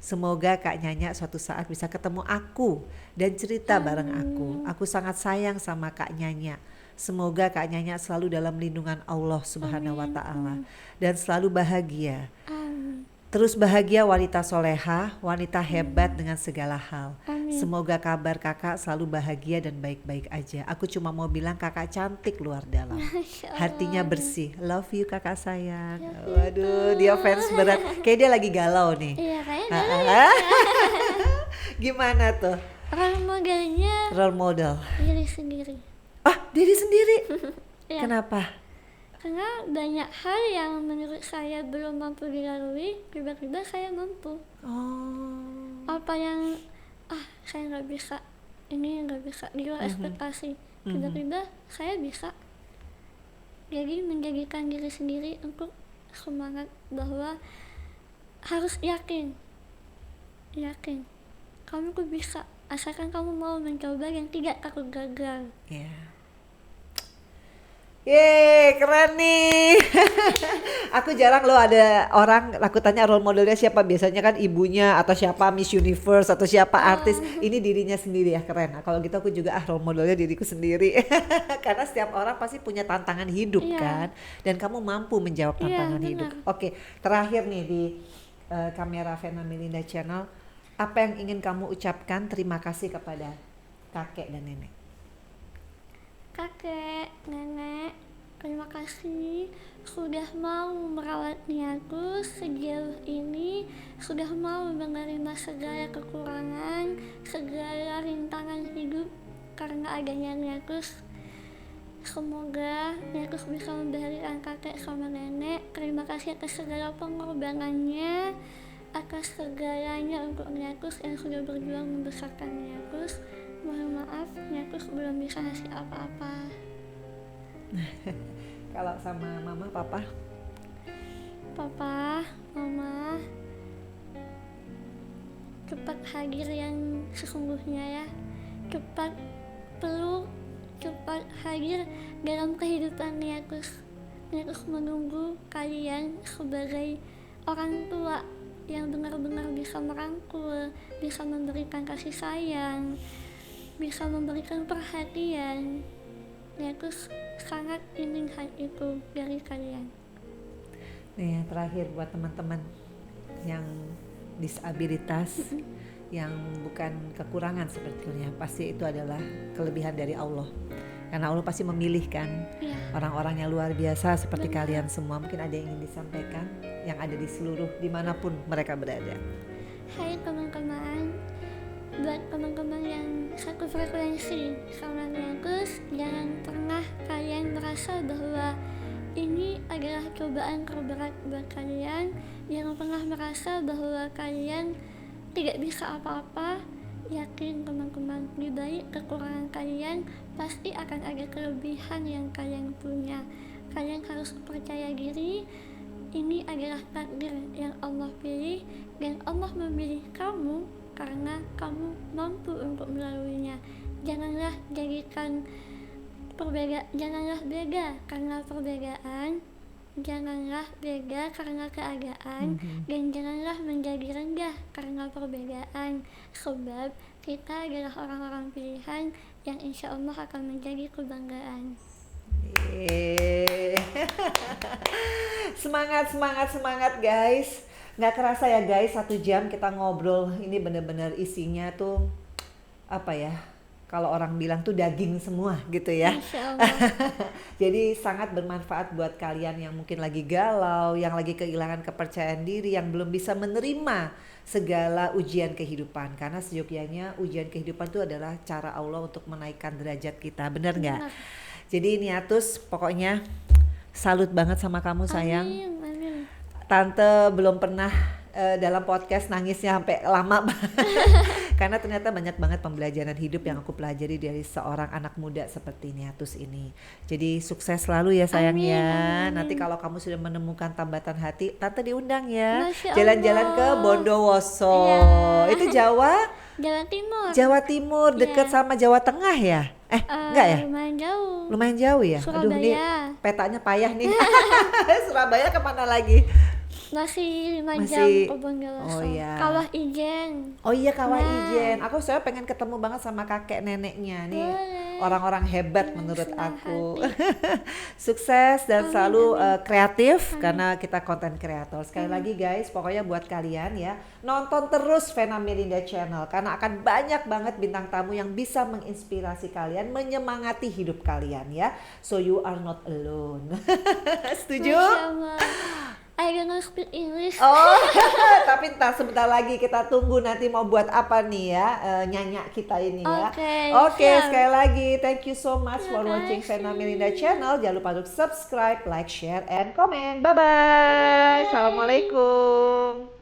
[SPEAKER 2] Semoga Kak Nyanya suatu saat bisa ketemu aku dan cerita bareng aku. Aku sangat sayang sama Kak Nyanya. Semoga Kak Nyanya selalu dalam lindungan Allah Subhanahu wa Ta'ala dan selalu bahagia. Terus bahagia, wanita soleha, wanita hebat dengan segala hal. Semoga kabar kakak selalu bahagia dan baik-baik aja. Aku cuma mau bilang kakak cantik luar dalam.
[SPEAKER 1] Masya Allah.
[SPEAKER 2] Hatinya bersih. Love you kakak sayang. Waduh, dia fans berat. Kayak dia lagi galau nih.
[SPEAKER 1] Iya kayaknya galau ya.
[SPEAKER 2] Gimana tuh?
[SPEAKER 1] Role modelnya
[SPEAKER 2] Role model.
[SPEAKER 1] diri sendiri.
[SPEAKER 2] Diri sendiri.
[SPEAKER 1] Iya.
[SPEAKER 2] Kenapa?
[SPEAKER 1] Karena banyak hal yang menurut saya belum mampu dilalui, tiba-tiba saya mampu. Apa yang saya nggak bisa, ini nggak bisa, di luar ekspektasi, tiba-tiba saya bisa. Jadi menjadikan diri sendiri untuk semangat bahwa harus yakin kamu tuh bisa, asalkan kamu mau mencoba dan tidak takut gagal.
[SPEAKER 2] Iya. Yeay, keren nih. Aku jarang loh ada orang, aku tanya role modelnya siapa, biasanya kan ibunya atau siapa Miss Universe atau siapa artis. Ini dirinya sendiri ya, keren. Nah, kalau gitu aku juga role modelnya diriku sendiri. Karena setiap orang pasti punya tantangan hidup kan, dan kamu mampu menjawab tantangan hidup. Oke, terakhir nih di kamera Vena Melinda Channel, apa yang ingin kamu ucapkan terima kasih kepada kakek dan nenek?
[SPEAKER 1] Kakek, nenek, terima kasih sudah mau merawat niatku sejauh ini, sudah mau menerima segala kekurangan, segala rintangan hidup karena adanya niatku. Semoga niatku bisa membahagiakan kakek sama nenek. Terima kasih atas segala pengorbanannya, atas segalanya untuk niatku yang sudah berjuang membesarkan niatku. Mohon maaf, niatku belum bisa ngasih apa-apa.
[SPEAKER 2] Kalau sama mama, papa?
[SPEAKER 1] Papa, mama, cepat hadir yang sesungguhnya ya. Cepat peluk, cepat hadir dalam kehidupan niatku. Niatku menunggu kalian sebagai orang tua yang benar-benar bisa merangkul, bisa memberikan kasih sayang, bisa memberikan perhatian. Aku sangat ingin hal itu dari kalian.
[SPEAKER 2] Nih yang terakhir buat teman-teman yang disabilitas, yang bukan kekurangan sebetulnya, pasti itu adalah kelebihan dari Allah. Karena Allah pasti memilih kan orang-orang yang luar biasa seperti kalian semua. Mungkin ada yang ingin disampaikan yang ada di seluruh dimanapun mereka berada.
[SPEAKER 1] Hai teman-teman, buat teman-teman yang satu frekuensi sama Niagus, jangan pernah kalian merasa bahwa ini adalah cobaan terberat buat kalian. Jangan pernah merasa bahwa kalian tidak bisa apa-apa. Yakin teman-teman, di balik kekurangan kalian pasti akan ada kelebihan yang kalian punya. Kalian harus percaya diri. Ini adalah takdir yang Allah pilih, dan Allah memilih kamu karena kamu mampu untuk melaluinya. Janganlah janganlah beda karena perbedaan, janganlah beda karena keadaan, dan janganlah menjadi rendah karena perbedaan. Sebab kita adalah orang-orang pilihan yang insya Allah akan menjadi kebanggaan.
[SPEAKER 2] Semangat guys. Nggak kerasa ya guys, 1 jam kita ngobrol. Ini bener-bener isinya tuh apa ya, kalau orang bilang tuh daging semua gitu ya. Jadi sangat bermanfaat buat kalian yang mungkin lagi galau, yang lagi kehilangan kepercayaan diri, yang belum bisa menerima segala ujian kehidupan. Karena seyogyanya ujian kehidupan itu adalah cara Allah untuk menaikkan derajat kita, bener nggak? Jadi Niatus pokoknya salut banget sama kamu sayang.
[SPEAKER 1] Amin.
[SPEAKER 2] Tante belum pernah dalam podcast nangisnya sampai lama karena ternyata banyak banget pembelajaran hidup yang aku pelajari dari seorang anak muda seperti Niatus ini. Jadi sukses selalu ya sayang. Amin. Nanti kalau kamu sudah menemukan tambatan hati, Tante diundang ya jalan-jalan ke Bondowoso. Itu Jawa Timur dekat sama Jawa Tengah ya? Enggak ya? Lumayan jauh ya?
[SPEAKER 1] Surabaya.
[SPEAKER 2] Aduh ini petanya payah nih. Surabaya kemana lagi?
[SPEAKER 1] Masih 5 jam
[SPEAKER 2] Masih.
[SPEAKER 1] ke Bondowoso.
[SPEAKER 2] Oh iya.
[SPEAKER 1] Kawah Ijen.
[SPEAKER 2] Oh iya, Kawah
[SPEAKER 1] Nah.
[SPEAKER 2] Ijen. Aku saya pengen ketemu banget sama kakek neneknya nih.
[SPEAKER 1] Boleh.
[SPEAKER 2] Orang-orang hebat
[SPEAKER 1] Dengan
[SPEAKER 2] menurut
[SPEAKER 1] senang
[SPEAKER 2] aku.
[SPEAKER 1] hati.
[SPEAKER 2] Sukses dan
[SPEAKER 1] Amin,
[SPEAKER 2] selalu
[SPEAKER 1] amin.
[SPEAKER 2] kreatif karena kita konten kreator. Sekali lagi guys, pokoknya buat kalian ya, nonton terus Vena Melinda Channel karena akan banyak banget bintang tamu yang bisa menginspirasi kalian, menyemangati hidup kalian ya. So you are not alone. Setuju?
[SPEAKER 1] Masya Allah. I don't know speak English.
[SPEAKER 2] Oh, tapi ntar sebentar lagi kita tunggu nanti mau buat apa nih ya, nyanyak kita ini ya.
[SPEAKER 1] Oke, siap.
[SPEAKER 2] Sekali lagi thank you so much for
[SPEAKER 1] Terima
[SPEAKER 2] watching
[SPEAKER 1] kasih.
[SPEAKER 2] Vena Melinda Channel. Jangan lupa untuk subscribe, like, share, and comment. Bye bye. Assalamualaikum.